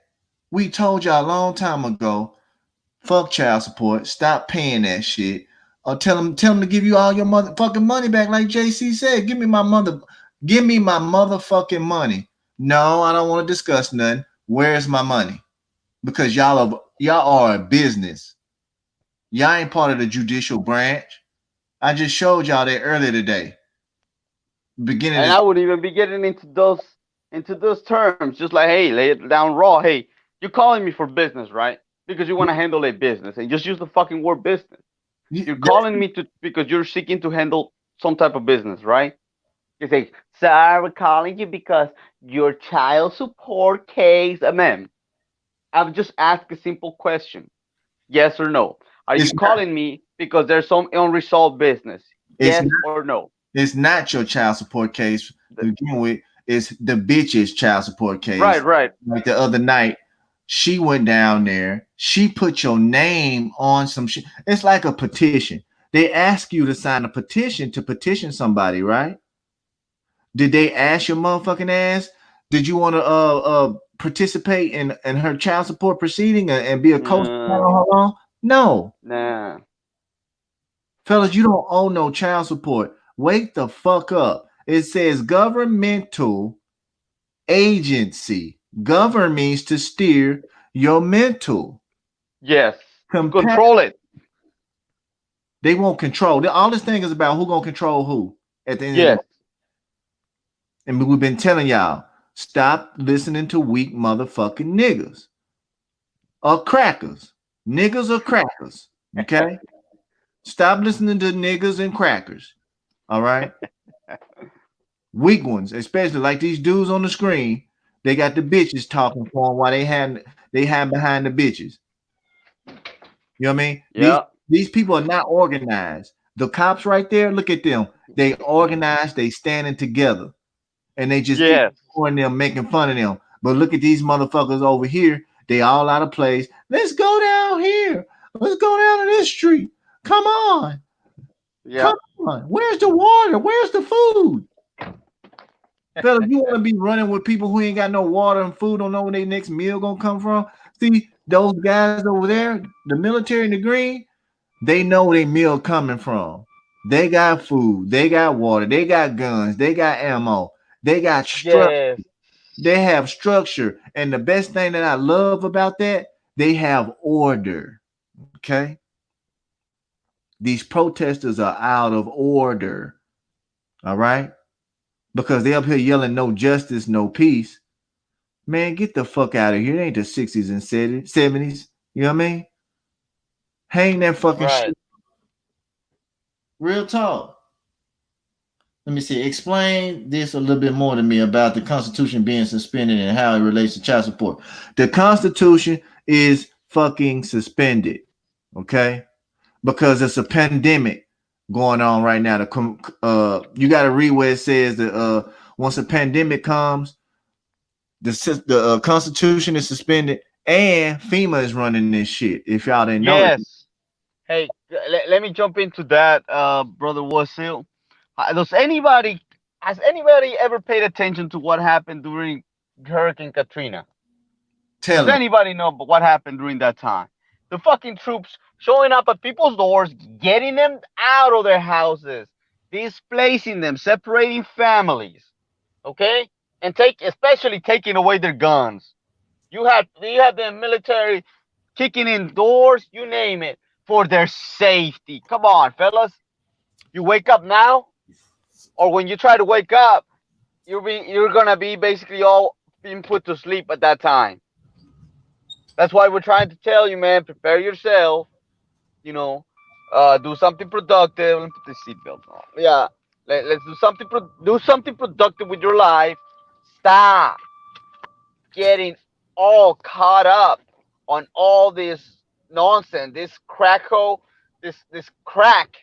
we told y'all a long time ago, fuck child support, stop paying that shit, or tell them to give you all your motherfucking money back, like JC said. Give me my motherfucking money. No, I don't want to discuss nothing. Where's my money? Because y'all are a business. Y'all ain't part of the judicial branch. I just showed y'all that earlier today. Beginning And this. I wouldn't even be getting into those terms. Just like, hey, lay it down raw. Hey, you're calling me for business, right? Because you want to handle a business, and just use the fucking word business. You're calling me to because you're seeking to handle some type of business, right? You say, sir, we're calling you because your child support case, ma'am. I've just asked a simple question. Yes or no? Are you It's not. calling me because there's some unresolved business? It's Yes not. or no? It's not your child support case to begin with. It's the bitch's child support case. Right. Like the other night, she went down there. She put your name on some shit. It's like a petition. They ask you to sign a petition to petition somebody, right? Did they ask your motherfucking ass? Did you want to participate in her child support proceeding and be a co-signer on No, her loan? No, nah. fellas, you don't owe no child support. Wake the fuck up. It says governmental agency. Govern means to steer your mental. Yes, to Compa- control it. they won't control. All this thing is about who gonna control who at the end of the day. Yes, And we've been telling y'all, stop listening to weak motherfucking niggas or crackers. Niggas or crackers. Okay? Stop listening to niggas and crackers. All right? Weak ones, especially like these dudes on the screen. They got the bitches talking for them while they hide behind the bitches. You know what I mean? yeah, These people are not organized. The cops right there, look at them. They organized, they standing together. And they just yes, ignoring them, making fun of them. But look at these motherfuckers over here. They all out of place. Let's go down here. Let's go down to this street. Come on. yeah. Come on. Where's the water? Where's the food? Fella, you want to be running with people who ain't got no water and food, don't know where their next meal gonna come from. See, those guys over there, the military in the green, they know where their meal coming from. They got food, they got water, they got guns, they got ammo, they got structure. Yes, They have structure. And the best thing that I love about that, they have order. Okay. These protesters are out of order. All right. Because they up here yelling no justice, no peace. Man, get the fuck out of here. It ain't the 60s and 70s. You know what I mean? Hang that fucking right. shit. Real talk. Let me see. Explain this a little bit more to me about the Constitution being suspended and how it relates to child support. The Constitution is fucking suspended, okay? Because it's a pandemic going on right now. You got to read where it says that once a pandemic comes, the Constitution is suspended and FEMA is running this shit. If y'all didn't know it, Yes. Hey, let me jump into that, brother Wasil. Does anybody has anybody ever paid attention to what happened during Hurricane Katrina? tell Does them. anybody know what happened during that time? The fucking troops showing up at people's doors, getting them out of their houses, displacing them, separating families, okay, and especially taking away their guns. You had the military kicking in doors, you name it, for their safety. Come on, fellas. You wake up now, or when you try to wake up, you're gonna be basically all being put to sleep at that time. That's why we're trying to tell you, man. Prepare yourself. You know, do something productive. Let me put the seatbelt on. Yeah, let's do something. Do something productive with your life. Stop getting all caught up on all this nonsense, this cracko, this crack,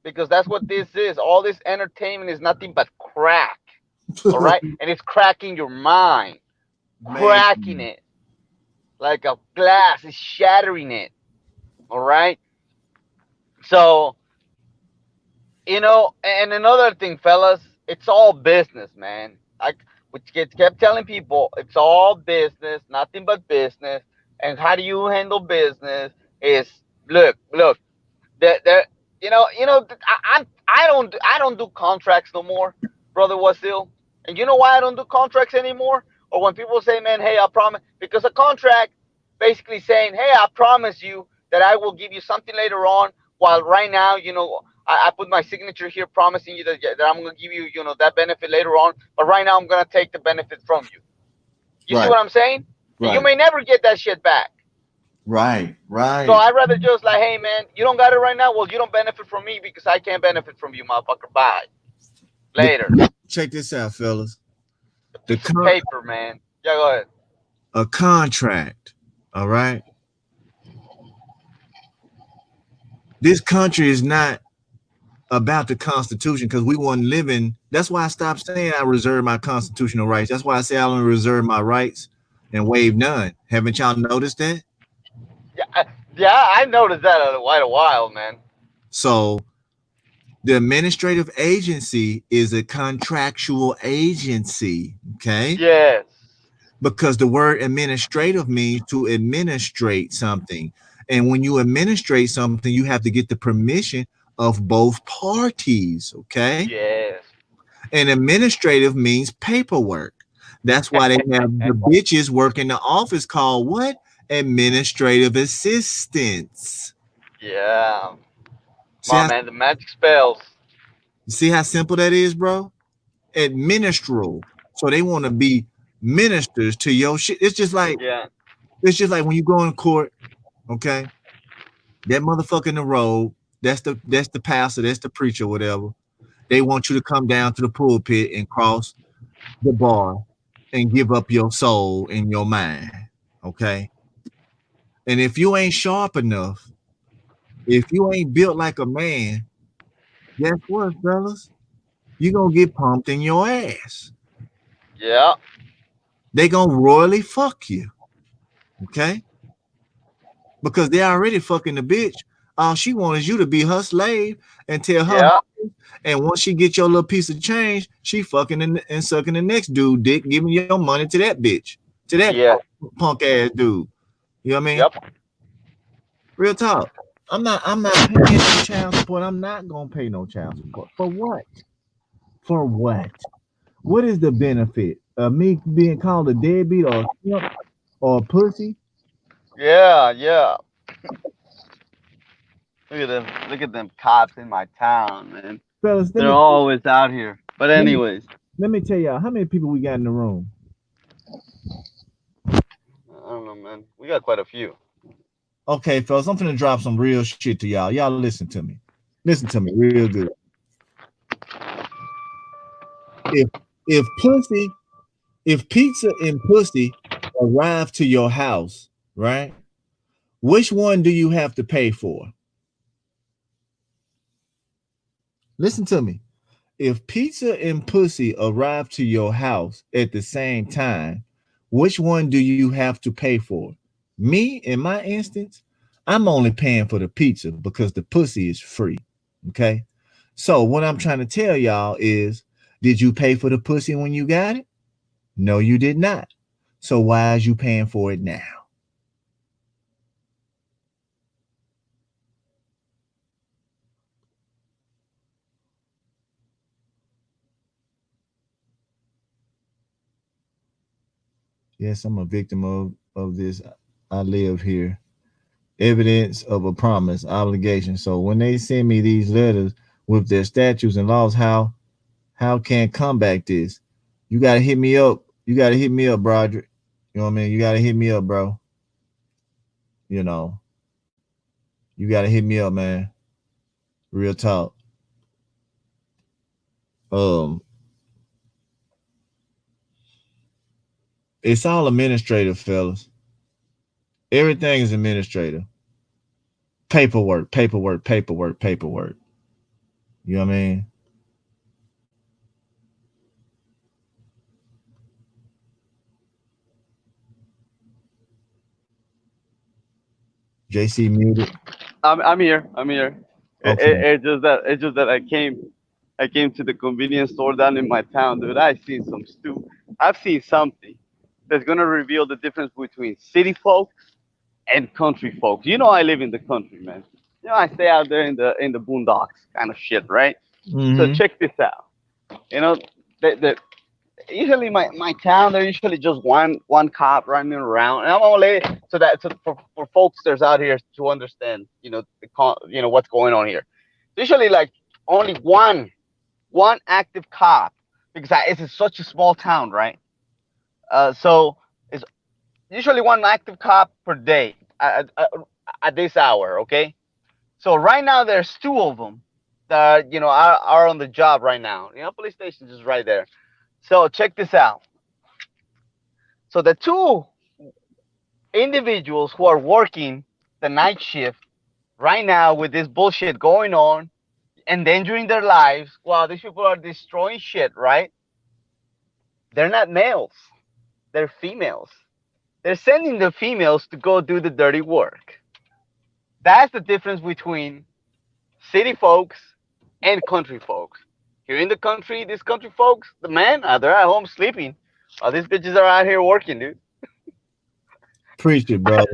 because that's what this is. All this entertainment is nothing but crack. All right, and it's cracking your mind, Man, cracking it like a glass. It's shattering it. All right. So and another thing, fellas, it's all business, man. Like we kept telling people, it's all business, nothing but business. And how do you handle business? Is look, there, I don't do contracts no more, brother Wasil. And you know why I don't do contracts anymore? Or when people say, man, hey, I promise, because a contract basically saying, hey, I promise you that I will give you something later on, while right now, I put my signature here promising you that I'm going to give you, that benefit later on, but right now I'm going to take the benefit from you. You see right, what I'm saying? And you right, may never get that shit back. right, So right. I'd rather just like, hey man, you don't got it right now. Well, you don't benefit from me because I can't benefit from you, motherfucker. Bye. Later. Check this out, fellas. A The piece of paper, man. Yeah, go ahead. a contract. All right. This country is not about the Constitution because we weren't living. That's why I stopped saying I reserve my constitutional rights. That's why I say I only reserve my rights and waive none. Haven't y'all noticed that? Yeah, yeah, I noticed that quite a while, man. So the administrative agency is a contractual agency. Okay. Yes. because the word administrative means to administrate something. And when you administrate something, you have to get the permission of both parties. Okay. Yes. And administrative means paperwork. That's why they have the bitches work in the office called what? Administrative assistants. Yeah. See My how, man, the magic spells. see how simple that is, bro? Administral. So they want to be ministers to your shit. Yeah. It's just like when you go in court, okay? That motherfucker in the road, that's the pastor, that's the preacher, whatever. They want you to come down to the pulpit and cross the bar and give up your soul and your mind. Okay. And if you ain't sharp enough, if you ain't built like a man, guess what, fellas? You gonna get pumped in your ass. Yeah. They gonna royally fuck you. Okay. Because they already fucking the bitch. All she wants you to be her slave and tell her. Yeah. And once she get your little piece of change, she fucking and sucking the next dude dick, giving your money to that bitch, to that Yeah. punk ass dude. You know what I mean? Yep. Real talk. I'm not paying no child support. I'm not gonna pay no child support. For what? For what? What is the benefit of me being called a deadbeat or a simp or a pussy? Yeah. Yeah. Look at them. Look at them cops in my town, man. Fellas, They're always out here. But let me anyways, let me tell y'all how many people we got in the room. I don't know, man. We got quite a few. Okay, fellas, I'm finna drop some real shit to y'all. Y'all listen to me. Listen to me real good. If if pussy, if pizza and pussy arrive to your house, right? Which one do you have to pay for? Listen to me. If pizza and pussy arrive to your house at the same time, which one do you have to pay for? Me, in my instance, I'm only paying for the pizza because the pussy is free. Okay. So what I'm trying to tell y'all is, did you pay for the pussy when you got it? No, you did not. So why is you paying for it now? Yes, I'm a victim of this. I live here. Evidence of a promise, obligation. So when they send me these letters with their statutes and laws, how can combat this? You gotta hit me up. You gotta hit me up, Broderick. You know what I mean? You gotta hit me up, bro. You know, you gotta hit me up, man. Real talk. Um, it's all administrative, fellas. Everything is administrative. Paperwork, paperwork, paperwork, paperwork. You know what I mean? JC muted. I'm here. I'm here. Okay. It's just that I came to the convenience store down in my town, dude. I've seen something that's gonna reveal the difference between city folks and country folks. You know, I live in the country, man. You know, I stay out there in the boondocks, kind of shit, right? So Mm-hmm. check this out. You know, the usually my town there's usually just one cop running around, and I'm only for folks that's out here to understand, you know, you know what's going on here. Usually, like only one active cop because it's such a small town, right? So it's usually one active cop per day at this hour, okay? So right now there's two of them that you know are on the job right now. You know, police station is right there. So check this out. So the two individuals who are working the night shift right now with this bullshit going on, endangering their lives while these people are destroying shit, right? They're not males, they're females. They're sending the females to go do the dirty work. That's the difference between city folks and country folks. Here in the country, these country folks, the men, they're at home sleeping. Oh, these bitches are out here working, dude. Preach it, bro.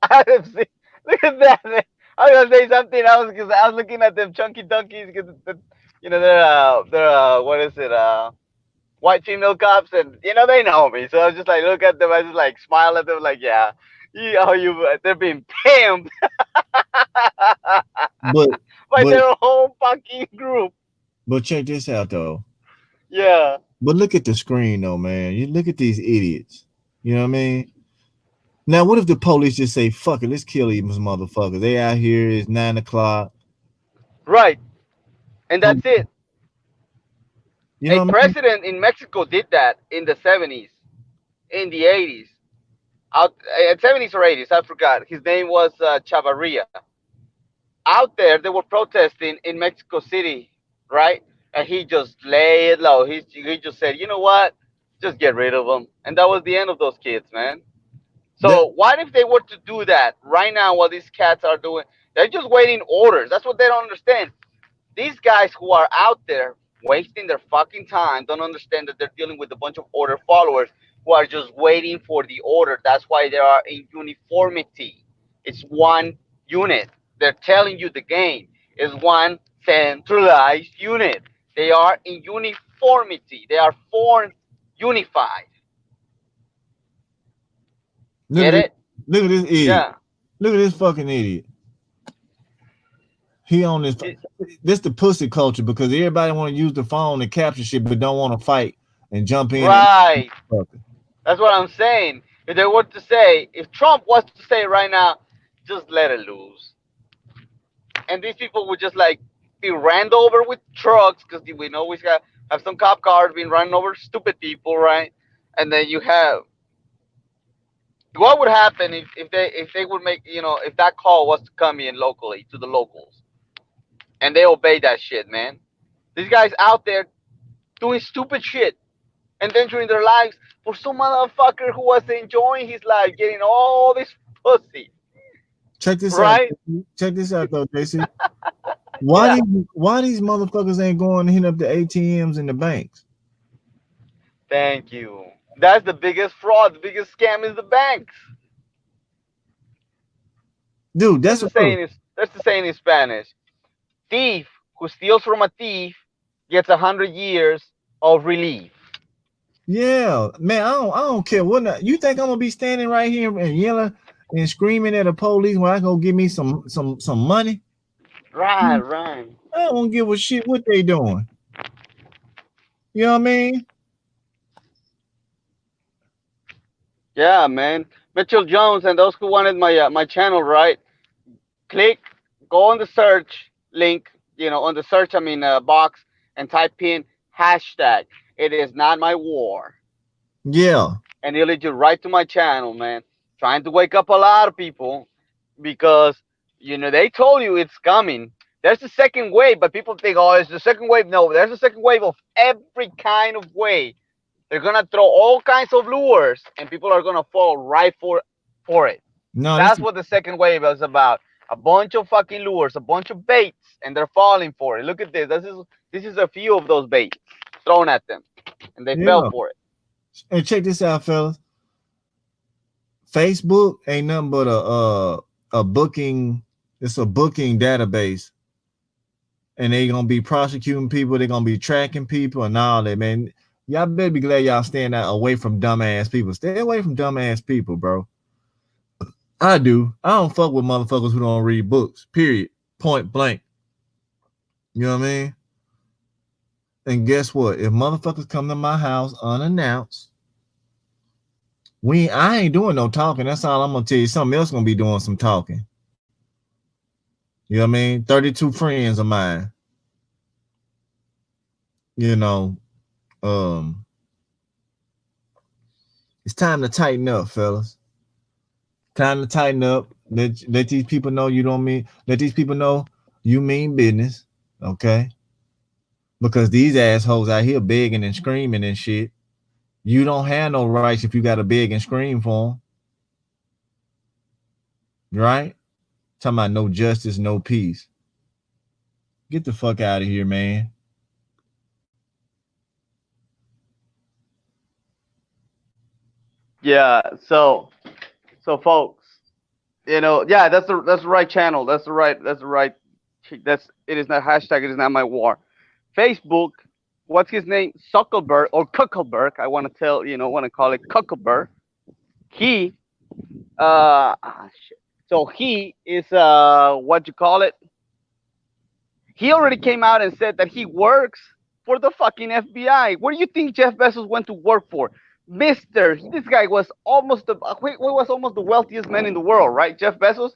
I have seen. Look at that, man. I was gonna say something else because I was looking at them chunky donkeys because they're what is it white female cops, and they know me, so I was just like look at them, I just like smile at them like yeah, they're being pimped But by but their whole fucking group. but check this out though. Yeah. But look at the screen though, man. You look at these idiots. You know what I mean? Now, what if the police just say, "Fuck it, let's kill these motherfuckers"? They out here. It's 9 o'clock. Right. And that's it. You A know what I mean? president in Mexico did that in the 70s, in the 80s, out 70s or 80s, I forgot. His name was Chavarria. Out there they were protesting in Mexico City, right? And he just lay it low. He just said, you know what, just get rid of them, and that was the end of those kids, man. That So what if they were to do that right now? What these cats are doing, they're just waiting orders. That's what they don't understand. These guys who are out there wasting their fucking time don't understand that they're dealing with a bunch of order followers who are just waiting for the order. That's why they are in uniformity. It's one unit. They're telling you the game is one centralized unit. They are in uniformity. They are formed unified. look at Get this. it? Look at this idiot. Yeah. Look at this fucking idiot. He on this. This the pussy culture because everybody want to use the phone and capture shit, but don't want to fight and jump in and. Right. That's what I'm saying. If they were to say, if Trump was to say right now, just let it loose, and these people would just like be ran over with trucks because we know we got have some cop cars being run over stupid people, right? And then you have what would happen if they would make if that call was to come in locally to the locals and they obey that shit, man. These guys out there doing stupid shit, endangering their lives for some motherfucker who was enjoying his life, getting all this pussy, Check this out. right? Check this out though, JC. Why Yeah. these why these motherfuckers ain't going to hit up the ATMs and the banks? Thank you. That's the biggest fraud. The biggest scam is the banks. Dude, There's that's the what saying is there's the saying in Spanish. Thief who steals from a thief gets 100 years of relief. yeah, man. I don't care what you think I'm gonna be standing right here and yelling and screaming at the police when I go give me some money. Right, right. I don't give a shit what they doing. You know what I mean? Yeah, man. Mitchell Jones and those who wanted my channel, right? Click, go on the search link, on the search, box, and type in hashtag. It is not my war, Yeah. and it'll lead you right to my channel, man. Trying to wake up a lot of people because they told you it's coming. There's a second wave, but people think, oh, it's the second wave. No, there's a second wave of every kind of way. They're gonna throw all kinds of lures, and people are gonna fall right for it. No, this That's what the second wave is about. A bunch of fucking lures, a bunch of baits, and they're falling for it. Look at this. This is a few of those baits thrown at them, and they fell yeah. for it. And check this out, fellas. Facebook ain't nothing but a booking. It's a booking database, and they gonna be prosecuting people. They're gonna be tracking people and all that, man. Y'all better be glad y'all staying out away from dumbass people. Stay away from dumbass people, bro. I do. I don't fuck with motherfuckers who don't read books. Period. Point blank. You know what I mean? And guess what? If motherfuckers come to my house unannounced, I ain't doing no talking. That's all I'm gonna tell you. Something else gonna be doing some talking. You know what I mean? 32 friends of mine. You know, um, it's time to tighten up, fellas. Time to tighten up. Let these people know you don't mean. Let these people know you mean business. Okay? Because these assholes out here begging and screaming and shit. You don't have no rights if you got to beg and scream for them. Right? Talking about no justice, no peace. Get the fuck out of here, man. Yeah. So folks, yeah, that's the right channel. That's it is not hashtag. It is not my war. Facebook. What's his name? Zuckerberg or Kuckelberg. I want to want to call it Kuckelberg. He shit. So he is what you call it? He already came out and said that he works for the fucking FBI. Where do you think Jeff Bezos went to work for? This guy was almost the wealthiest man in the world, right? Jeff Bezos.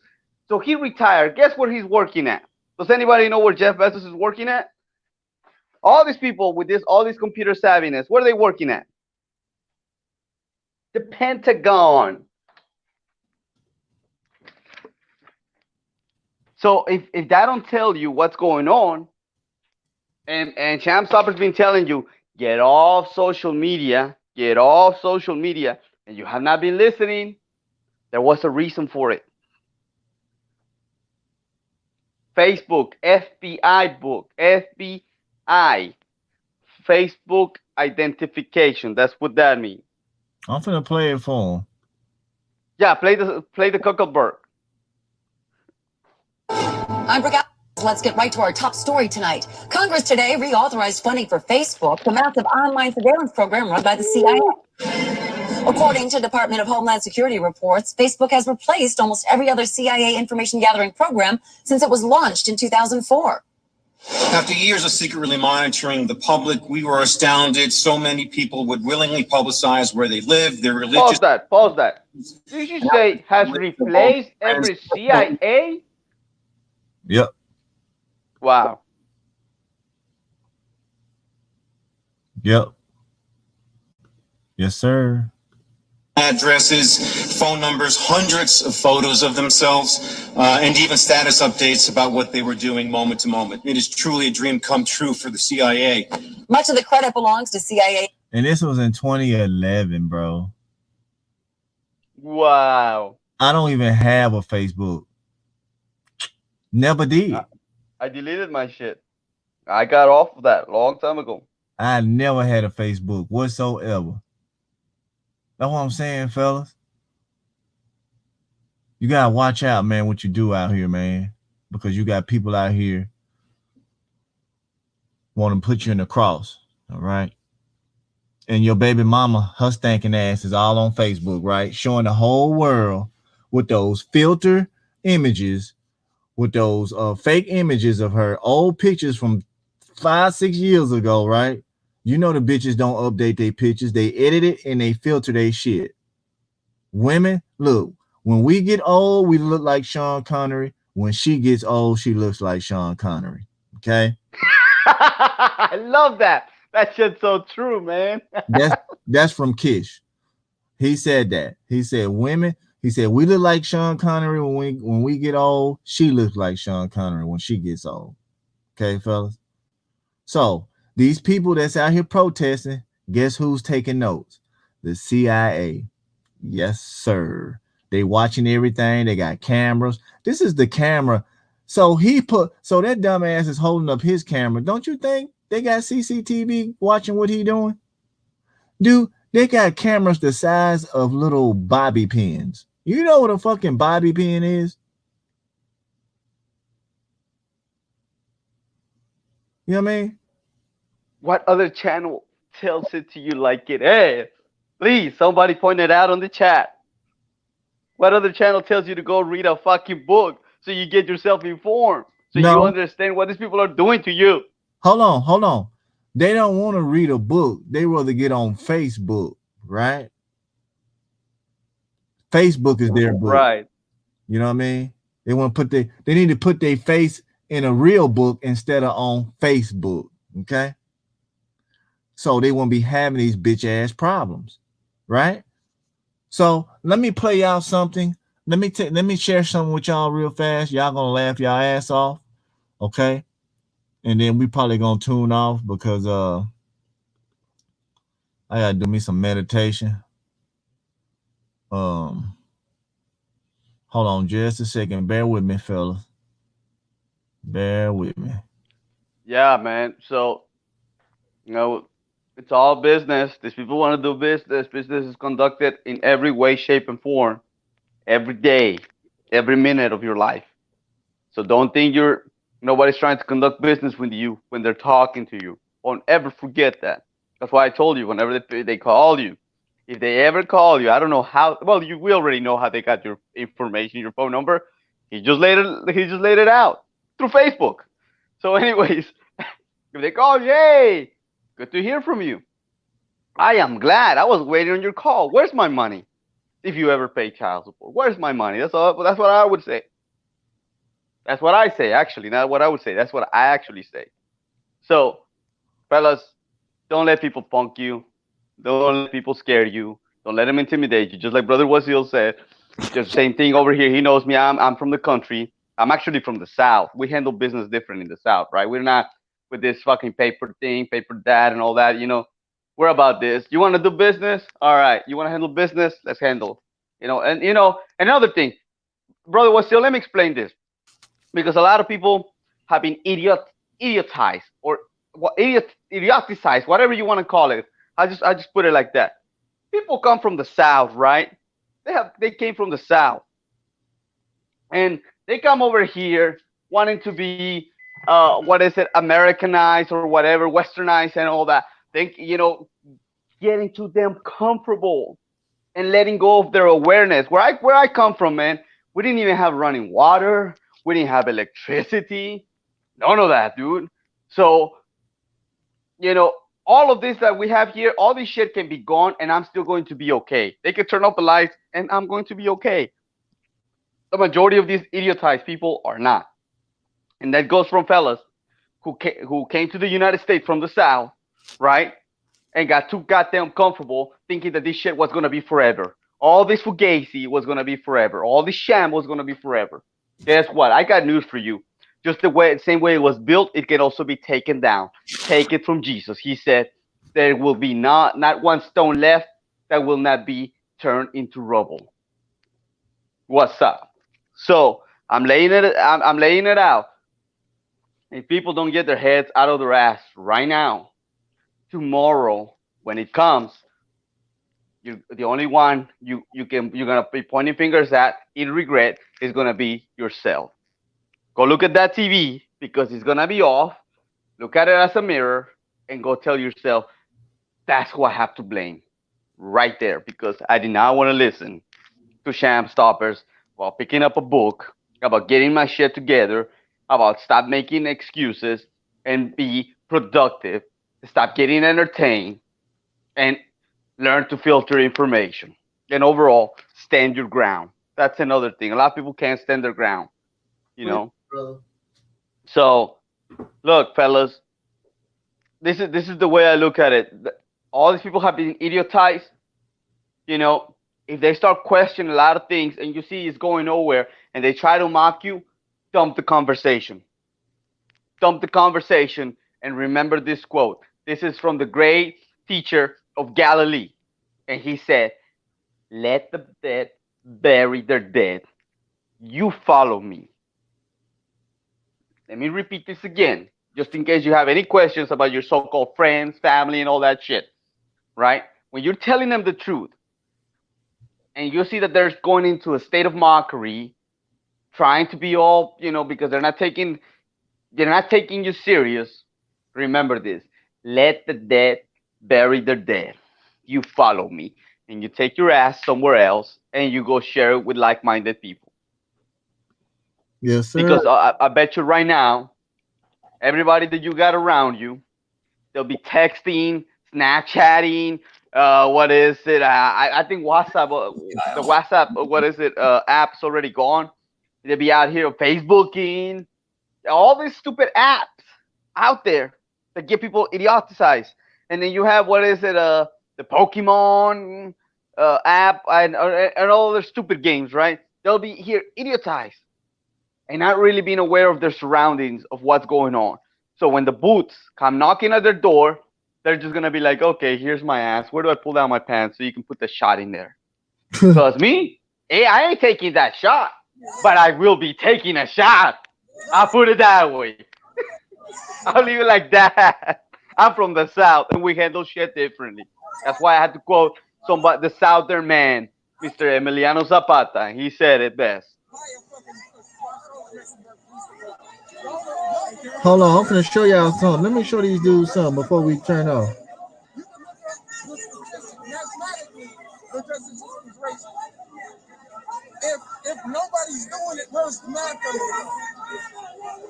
So he retired. Guess where he's working at? Does anybody know where Jeff Bezos is working at? All these people with all this computer savviness, where are they working at? The Pentagon. So if that don't tell you what's going on, and Shamstopper's been telling you, get off social media, and you have not been listening, there was a reason for it. Facebook, FBI, Facebook identification. That's what that means. I'm finna play it for him. Yeah, play the Kuckelberg. I'm Brooke. Let's get right to our top story tonight. Congress today reauthorized funding for Facebook, the massive online surveillance program run by the CIA. According to Department of Homeland Security reports, Facebook has replaced almost every other CIA information gathering program since it was launched in 2004. After years of secretly monitoring the public, we were astounded so many people would willingly publicize where they live, their religious... Pause that. Did you say has replaced every CIA? Yep. Wow. Yep. Yes, sir. Addresses, phone numbers, hundreds of photos of themselves, and even status updates about what they were doing moment to moment. It is truly a dream come true for the CIA. Much of the credit belongs to CIA. And this was in 2011, bro. Wow. I don't even have a Facebook. Never did. I deleted my shit. I got off of that a long time ago. I never had a Facebook whatsoever. That's what I'm saying, fellas. You gotta watch out, man, what you do out here, man. Because you got people out here want to put you in the cross, all right? And your baby mama, her stinking ass is all on Facebook, right? Showing the whole world with those filter images, with those fake images of her, old pictures from 5-6 years ago, right? You know the bitches don't update their pictures. They edit it and they filter their shit. Women, look, when we get old, we look like Sean Connery. When she gets old, she looks like Sean Connery. Okay? I love that. That shit's so true, man. that's from Kish. He said that. He said women, he said we look like Sean Connery when we get old. She looks like Sean Connery when she gets old. Okay, fellas? So these people that's out here protesting, guess who's taking notes? The CIA. Yes, sir. They watching everything. They got cameras. This is the camera. So that dumbass is holding up his camera. Don't you think they got CCTV watching what he doing? Dude, they got cameras the size of little bobby pins. You know what a fucking bobby pin is? You know what I mean? What other channel tells it to you like it is? Please, somebody point it out on the chat. What other channel tells you to go read a fucking book so you get yourself informed, so you understand what these people are doing to you? Hold on. They don't want to read a book. They rather get on Facebook, right? Facebook is their book. Right. You know what I mean? They want to they need to put their face in a real book instead of on Facebook. Okay. So they won't be having these bitch ass problems, right? So let me play y'all something. Let me share something with y'all real fast. Y'all gonna laugh y'all ass off, okay? And then we probably gonna tune off because I gotta do me some meditation. Hold on just a second. Bear with me, fellas. Bear with me. Yeah, man. So, It's all business. These people want to do business. Business is conducted in every way, shape, and form, every day, every minute of your life. So don't think you're nobody's trying to conduct business with you when they're talking to you. Don't ever forget that. That's why I told you whenever they call you, if they ever call you, I don't know how. Well, we already know how they got your information, your phone number. He just laid it out through Facebook. So, anyways, if they call you, hey, good to hear from you. I am glad. I was waiting on your call. Where's my money? If you ever pay child support, where's my money? That's all. That's what I would say. That's what I say, actually. Not what I would say. That's what I actually say. So, fellas, don't let people punk you. Don't let people scare you. Don't let them intimidate you. Just like Brother Wasil said, just same thing over here. He knows me. I'm from the country. I'm actually from the South. We handle business different in the South, right? We're not with this fucking paper thing, paper dad, and all that. We're about this. You want to do business? All right. You want to handle business? Let's handle. Another thing, Brother Wasil, let me explain this because a lot of people have been idiotized or idioticized, whatever you want to call it. I just put it like that. People come from the South, right? They came from the South, and they come over here wanting to be what is it, Americanized or whatever, Westernized and all that. Think getting to them comfortable and letting go of their awareness. Where I come from, man, we didn't even have running water. We didn't have electricity. None of that, dude. So, all of this that we have here, all this shit can be gone and I'm still going to be okay. They can turn off the lights and I'm going to be okay. The majority of these idiotized people are not. And that goes from fellas who came to the United States from the South, right? And got too goddamn comfortable thinking that this shit was going to be forever. All this fugazi was going to be forever. All this sham was going to be forever. Guess what? I got news for you. Just same way it was built, it can also be taken down. Take it from Jesus. He said, there will be not one stone left that will not be turned into rubble. What's up? So I'm laying it out. If people don't get their heads out of their ass right now, tomorrow when it comes, the only one you're gonna be pointing fingers at in regret is gonna be yourself. Go look at that TV because it's gonna be off. Look at it as a mirror and go tell yourself that's who I have to blame right there because I did not want to listen to Sham Stoppers while picking up a book about getting my shit together, about stop making excuses and be productive, stop getting entertained, and learn to filter information. And overall, stand your ground. That's another thing. A lot of people can't stand their ground, you know. So, look, fellas, this is the way I look at it. All these people have been idiotized. If they start questioning a lot of things and you see it's going nowhere and they try to mock you, dump the conversation. Dump the conversation and remember this quote. This is from the great teacher of Galilee. And he said, let the dead bury their dead. You follow me. Let me repeat this again, just in case you have any questions about your so-called friends, family, and all that shit, right? When you're telling them the truth, and you see that they're going into a state of mockery, trying to be all, because they're not taking you serious. Remember this: let the dead bury their dead. You follow me, and you take your ass somewhere else, and you go share it with like-minded people. Yes, sir. Because I bet you right now, everybody that you got around you, they'll be texting, Snapchatting. What is it? I think WhatsApp, the WhatsApp, what is it? App's already gone. They'll be out here Facebooking, all these stupid apps out there that get people idiotized. And then you have what is it? The Pokemon app and all the stupid games, right? They'll be here idiotized and not really being aware of their surroundings of what's going on. So when the boots come knocking at their door, they're just gonna be like, okay, here's my ass. Where do I pull down my pants so you can put the shot in there? Cause me, I ain't taking that shot, but I will be taking a shot. I'll put it that way. I'll leave it like that. I'm from the South, and we handle shit differently. That's why I had to quote somebody, the Southern man, Mr. Emiliano Zapata. He said it best. Hold on, I'm gonna show y'all something. Let me show these dudes something before we turn off. If nobody's doing it, where's the math coming from?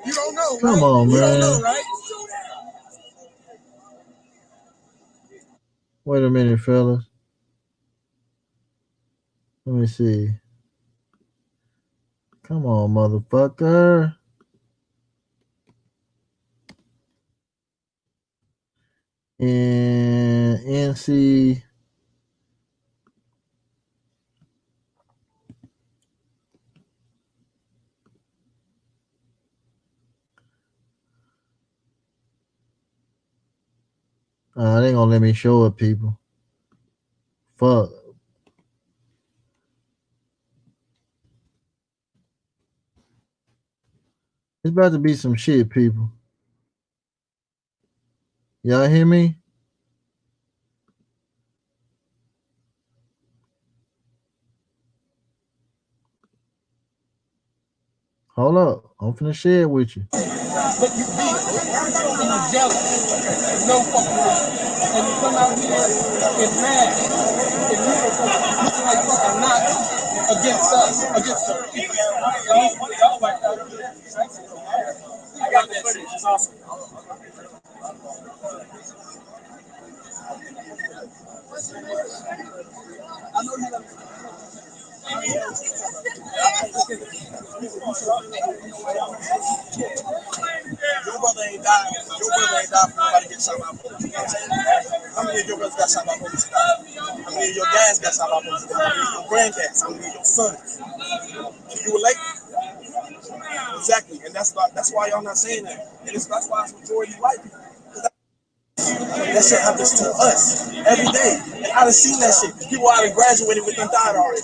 You don't know, right? Come on, man. You don't know, right? Wait a minute, fellas. Let me see. Come on, motherfucker. And NC. They ain't gonna let me show it, people. Fuck. It's about to be some shit, people. Y'all hear me? Hold up. I'm finna share it with you. But you beat it. And you're jealous. No fucking reason. And you come out here and mad. And you looking like fucking Nazis against us. Against the people. I got that shit. It's awesome. I know you got Your brother ain't died. Your brother ain't died for nobody to get shot by police. You know what I'm saying? How many of your brothers got shot by police? How many of your dads got shot by police? How many of your granddads? How many of your sons? You relate? Exactly. And that's why y'all not saying that. And that's why it's majority white people. That shit happens to us every day. And I done seen that shit. People out of graduated with them died already.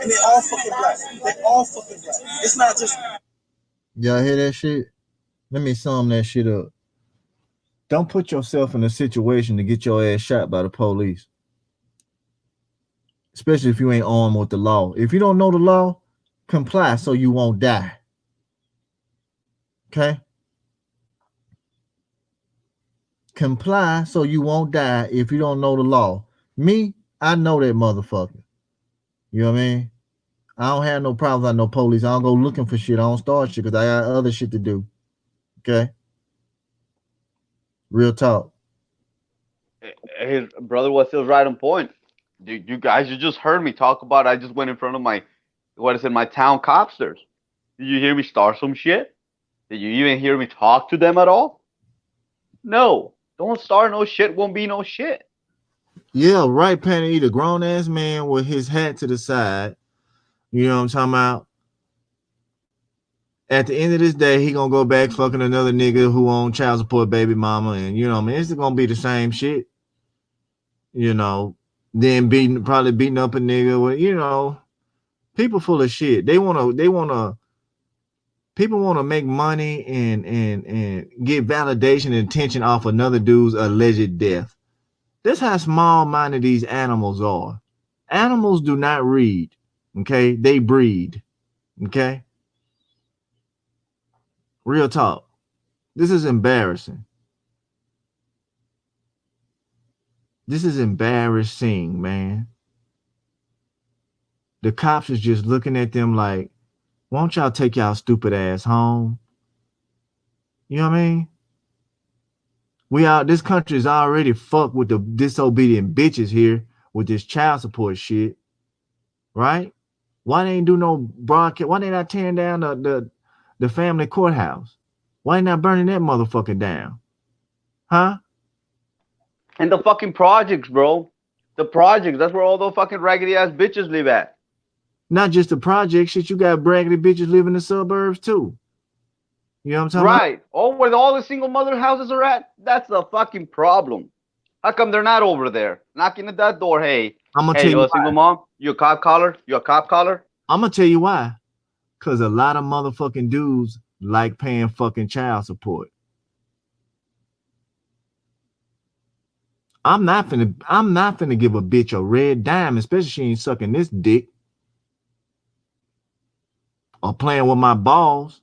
And they all fucking black. They all fucking black. It's not just. Y'all hear that shit? Let me sum that shit up. Don't put yourself in a situation to get your ass shot by the police. Especially if you ain't armed with the law. If you don't know the law, comply so you won't die. Okay? Comply so you won't die if you don't know the law. Me, I know that motherfucker. You know what I mean? I don't have no problems. I know police. I don't go looking for shit. I don't start shit because I got other shit to do. Okay? Real talk. His brother was still right on point. You guys, you just heard me talk about it. I just went in front of my town copsters. Did you hear me start some shit? Did you even hear me talk to them at all? No. Don't start no shit, won't be no shit. Yeah, right, Penny. The grown ass man with his hat to the side. You know what I'm talking about? At the end of this day, he gonna go back fucking another nigga who own child support baby mama, and you know what I mean? It's gonna be the same shit. You know, then probably beating up a nigga with, you know, people full of shit. People wanna make money and get validation and attention off another dude's alleged death. That's how small-minded these animals are. Animals do not read, okay? They breed, okay? Real talk. This is embarrassing. This is embarrassing, man. The cops is just looking at them like, won't y'all take y'all stupid ass home? You know what I mean? This country is already fucked with the disobedient bitches here with this child support shit, right? Why they ain't do no broadcast? Why they not tearing down the family courthouse? Why they not burning that motherfucker down? Huh? And the fucking projects, bro. The projects, that's where all those fucking raggedy ass bitches live at. Not just the project shit, you got raggedy bitches live in the suburbs too. You know what I'm talking about? Right. Oh, where all the single mother houses are at? That's the fucking problem. How come they're not over there knocking at that door? Hey, you a single mom? You a cop caller? You a cop caller? I'm gonna tell you why. Cause a lot of motherfucking dudes like paying fucking child support. I'm not finna give a bitch a red dime, especially she ain't sucking this dick or playing with my balls.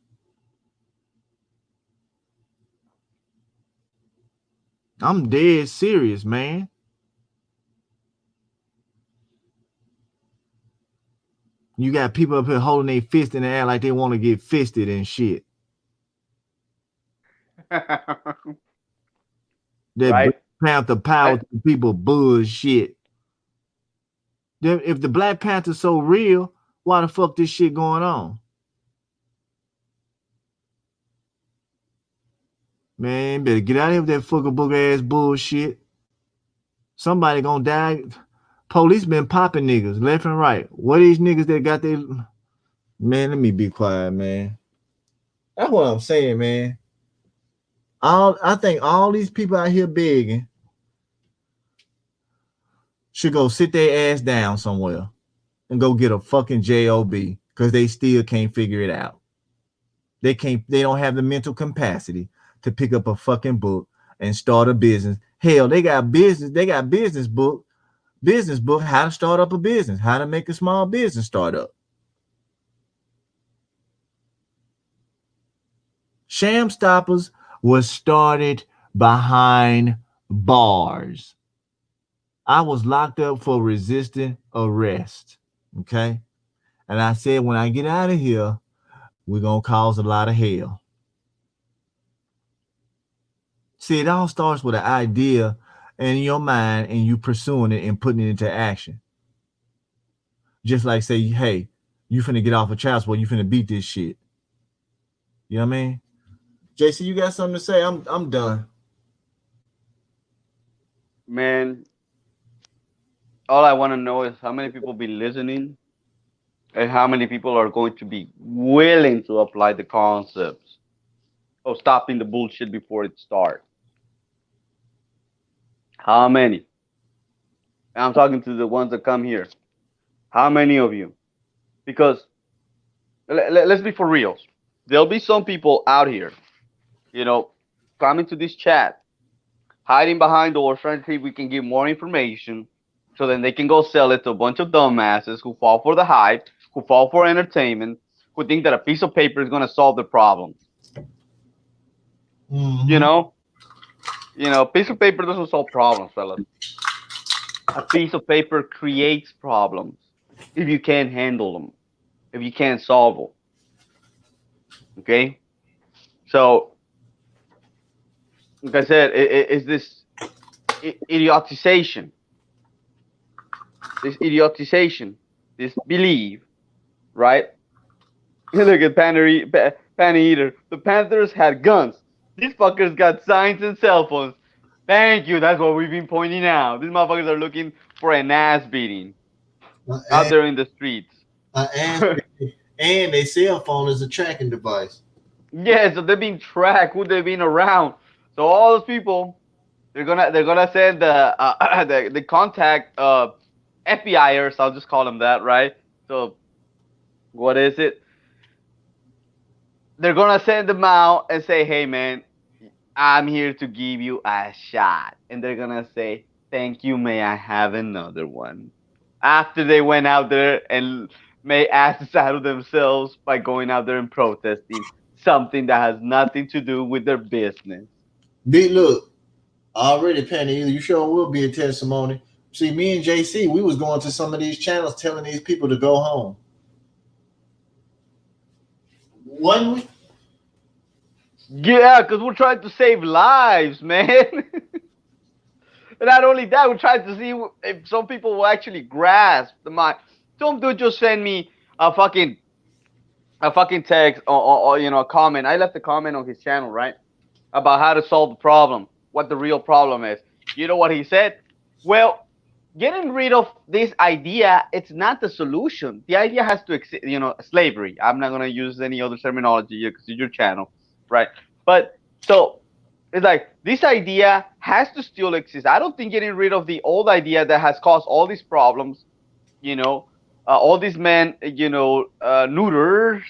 I'm dead serious, man. You got people up here holding their fist in the air like they want to get fisted and shit. That Right? Black Panther power I, to people bullshit. If the Black Panther's so real, why the fuck this shit going on? Man, better get out of here with that fucking book ass bullshit. Somebody gonna die. Police been popping niggas left and right. What these niggas that got their man? Let me be quiet, man. That's what I'm saying, man. I think all these people out here begging should go sit their ass down somewhere and go get a fucking job because they still can't figure it out. They don't have the mental capacity to pick up a fucking book and start a business. Hell, they got business book, how to start up a business, how to make a small business startup. Sham Stoppers was started behind bars. I was locked up for resisting arrest. Okay. And I said, when I get out of here, we're going to cause a lot of hell. See, it all starts with an idea in your mind and you pursuing it and putting it into action. Just like say, hey, you finna get off of child support, you finna beat this shit. You know what I mean? JC, you got something to say? I'm done. man, all I want to know is how many people be listening and how many people are going to be willing to apply the concepts of stopping the bullshit before it starts. How many? And I'm talking to the ones that come here. How many of you? Because let's be for reals. There'll be some people out here, you know, coming to this chat, hiding behind doors, trying to see if we can get more information, so then they can go sell it to a bunch of dumbasses who fall for the hype, who fall for entertainment, who think that a piece of paper is going to solve the problem. You Mm-hmm. know, a piece of paper doesn't solve problems, fellas. A piece of paper creates problems if you can't handle them, if you can't solve them. Okay, so like I said, it's this idiotization, this belief, right? Look at Panty Eater. The Panthers had guns. These fuckers got signs and cell phones. Thank you. That's what we've been pointing out. These motherfuckers are looking for an ass beating out And, there in the streets. and a cell phone is a tracking device. Yeah, so they're being tracked. Who they've been around. So all those people, they're gonna send the contact FBIers. I'll just call them that, right? So what is it? They're gonna send them out and say, "Hey, man, I'm here to give you a shot." And they're gonna say, "Thank you, may I have another one?" After they went out there and made asses out of themselves by going out there and protesting something that has nothing to do with their business. Big look, already Penny, you sure will be a testimony. See, me and JC, we was going to some of these channels telling these people to go home. Wasn't we? Yeah, because we're trying to save lives, man. And not only that, we're trying to see if some people will actually grasp the mind. Some dude just send me a fucking text or a comment. I left a comment on his channel, right, about how to solve the problem, what the real problem is. You know what he said? Well, getting rid of this idea, it's not the solution. The idea has to exist. Slavery. I'm not gonna use any other terminology because it's your channel, right? But so it's like this idea has to still exist. I don't think getting rid of the old idea that has caused all these problems, you know, all these men, neuters,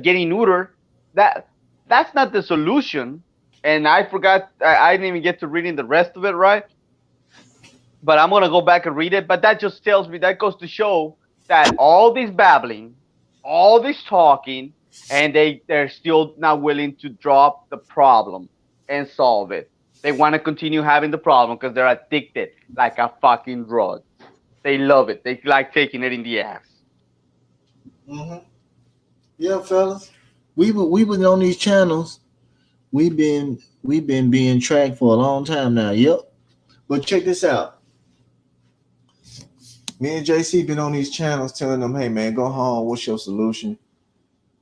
getting neutered, that's not the solution. and I forgot. I didn't even get to reading the rest of it, right? But I'm gonna go back and read it. But that just tells me, that goes to show that all this babbling, all this talking, and they're still not willing to drop the problem and solve it. They want to continue having the problem because they're addicted like a fucking drug. They love it. They like taking it in the ass. Mm-hmm. Yeah, fellas. We been on these channels. We've been being tracked for a long time now. Yep. But check this out. Me and JC been on these channels telling them, hey man, go home. What's your solution?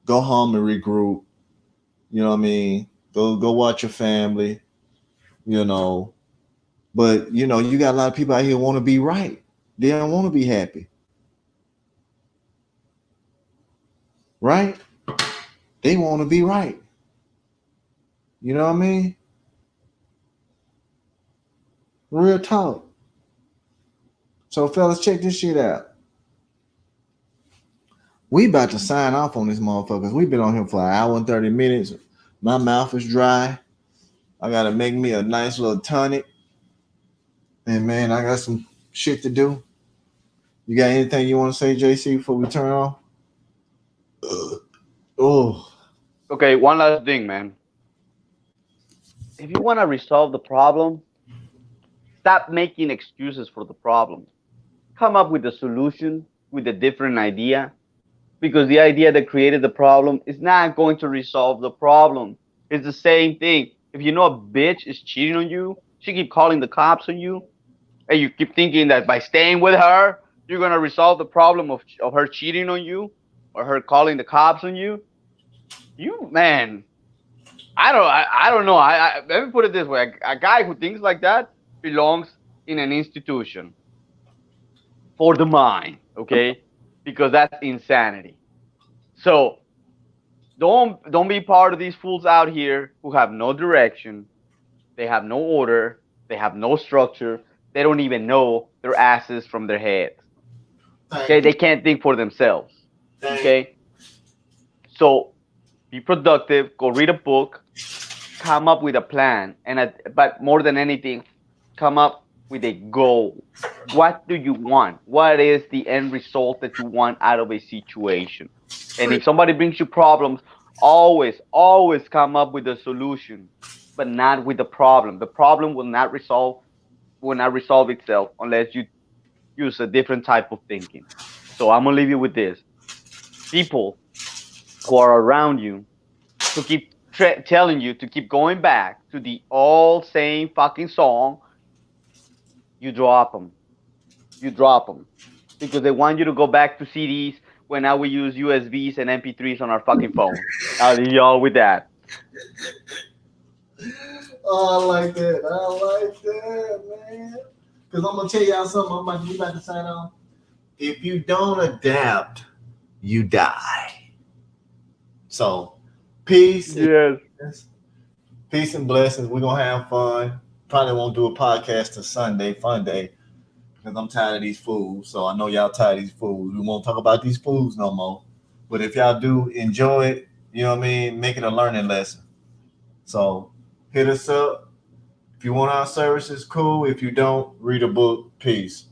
Go home and regroup. You know what I mean? Go watch your family. You know. But you got a lot of people out here want to be right. They don't want to be happy. Right? They want to be right. You know what I mean? Real talk. So fellas, check this shit out. We about to sign off on this motherfuckers. We've been on here for an hour and 30 minutes. My mouth is dry. I gotta make me a nice little tonic. And man, I got some shit to do. You got anything you want to say, JC, before we turn off? Oh. Okay, one last thing, man. If you want to resolve the problem, stop making excuses for the problem. Come up with a solution with a different idea, because the idea that created the problem is not going to resolve the problem. It's the same thing. If you know a bitch is cheating on you, she keep calling the cops on you, and you keep thinking that by staying with her, you're gonna resolve the problem of her cheating on you or her calling the cops on you. You man, I don't know. Let me put it this way: a guy who thinks like that belongs in an institution for the mind, okay? Because that's insanity. So don't be part of these fools out here who have no direction, they have no order, they have no structure, they don't even know their asses from their heads. Okay, they can't think for themselves. Okay, so be productive, go read a book, come up with a plan, but more than anything, come up with a goal. What do you want? What is the end result that you want out of a situation? And if somebody brings you problems, always come up with a solution, but not with the problem. The problem will not resolve itself unless you use a different type of thinking. So I'm gonna leave you with this: people who are around you who keep telling you to keep going back to the all same fucking song, you drop them. You drop them because they want you to go back to CDs when now we use USBs and MP3s on our fucking phone. I'll leave y'all with that. Oh, I like that. I like that, man. Because I'm going to tell y'all something. We about to sign off. If you don't adapt, you die. So, peace. Yes. Peace and blessings. We're going to have fun. Probably won't do a podcast till Sunday, fun day. Because I'm tired of these fools. So I know y'all tired of these fools. We won't talk about these fools no more. But if y'all do enjoy it, you know what I mean, make it a learning lesson. So hit us up. If you want our services, cool. If you don't, read a book. Peace.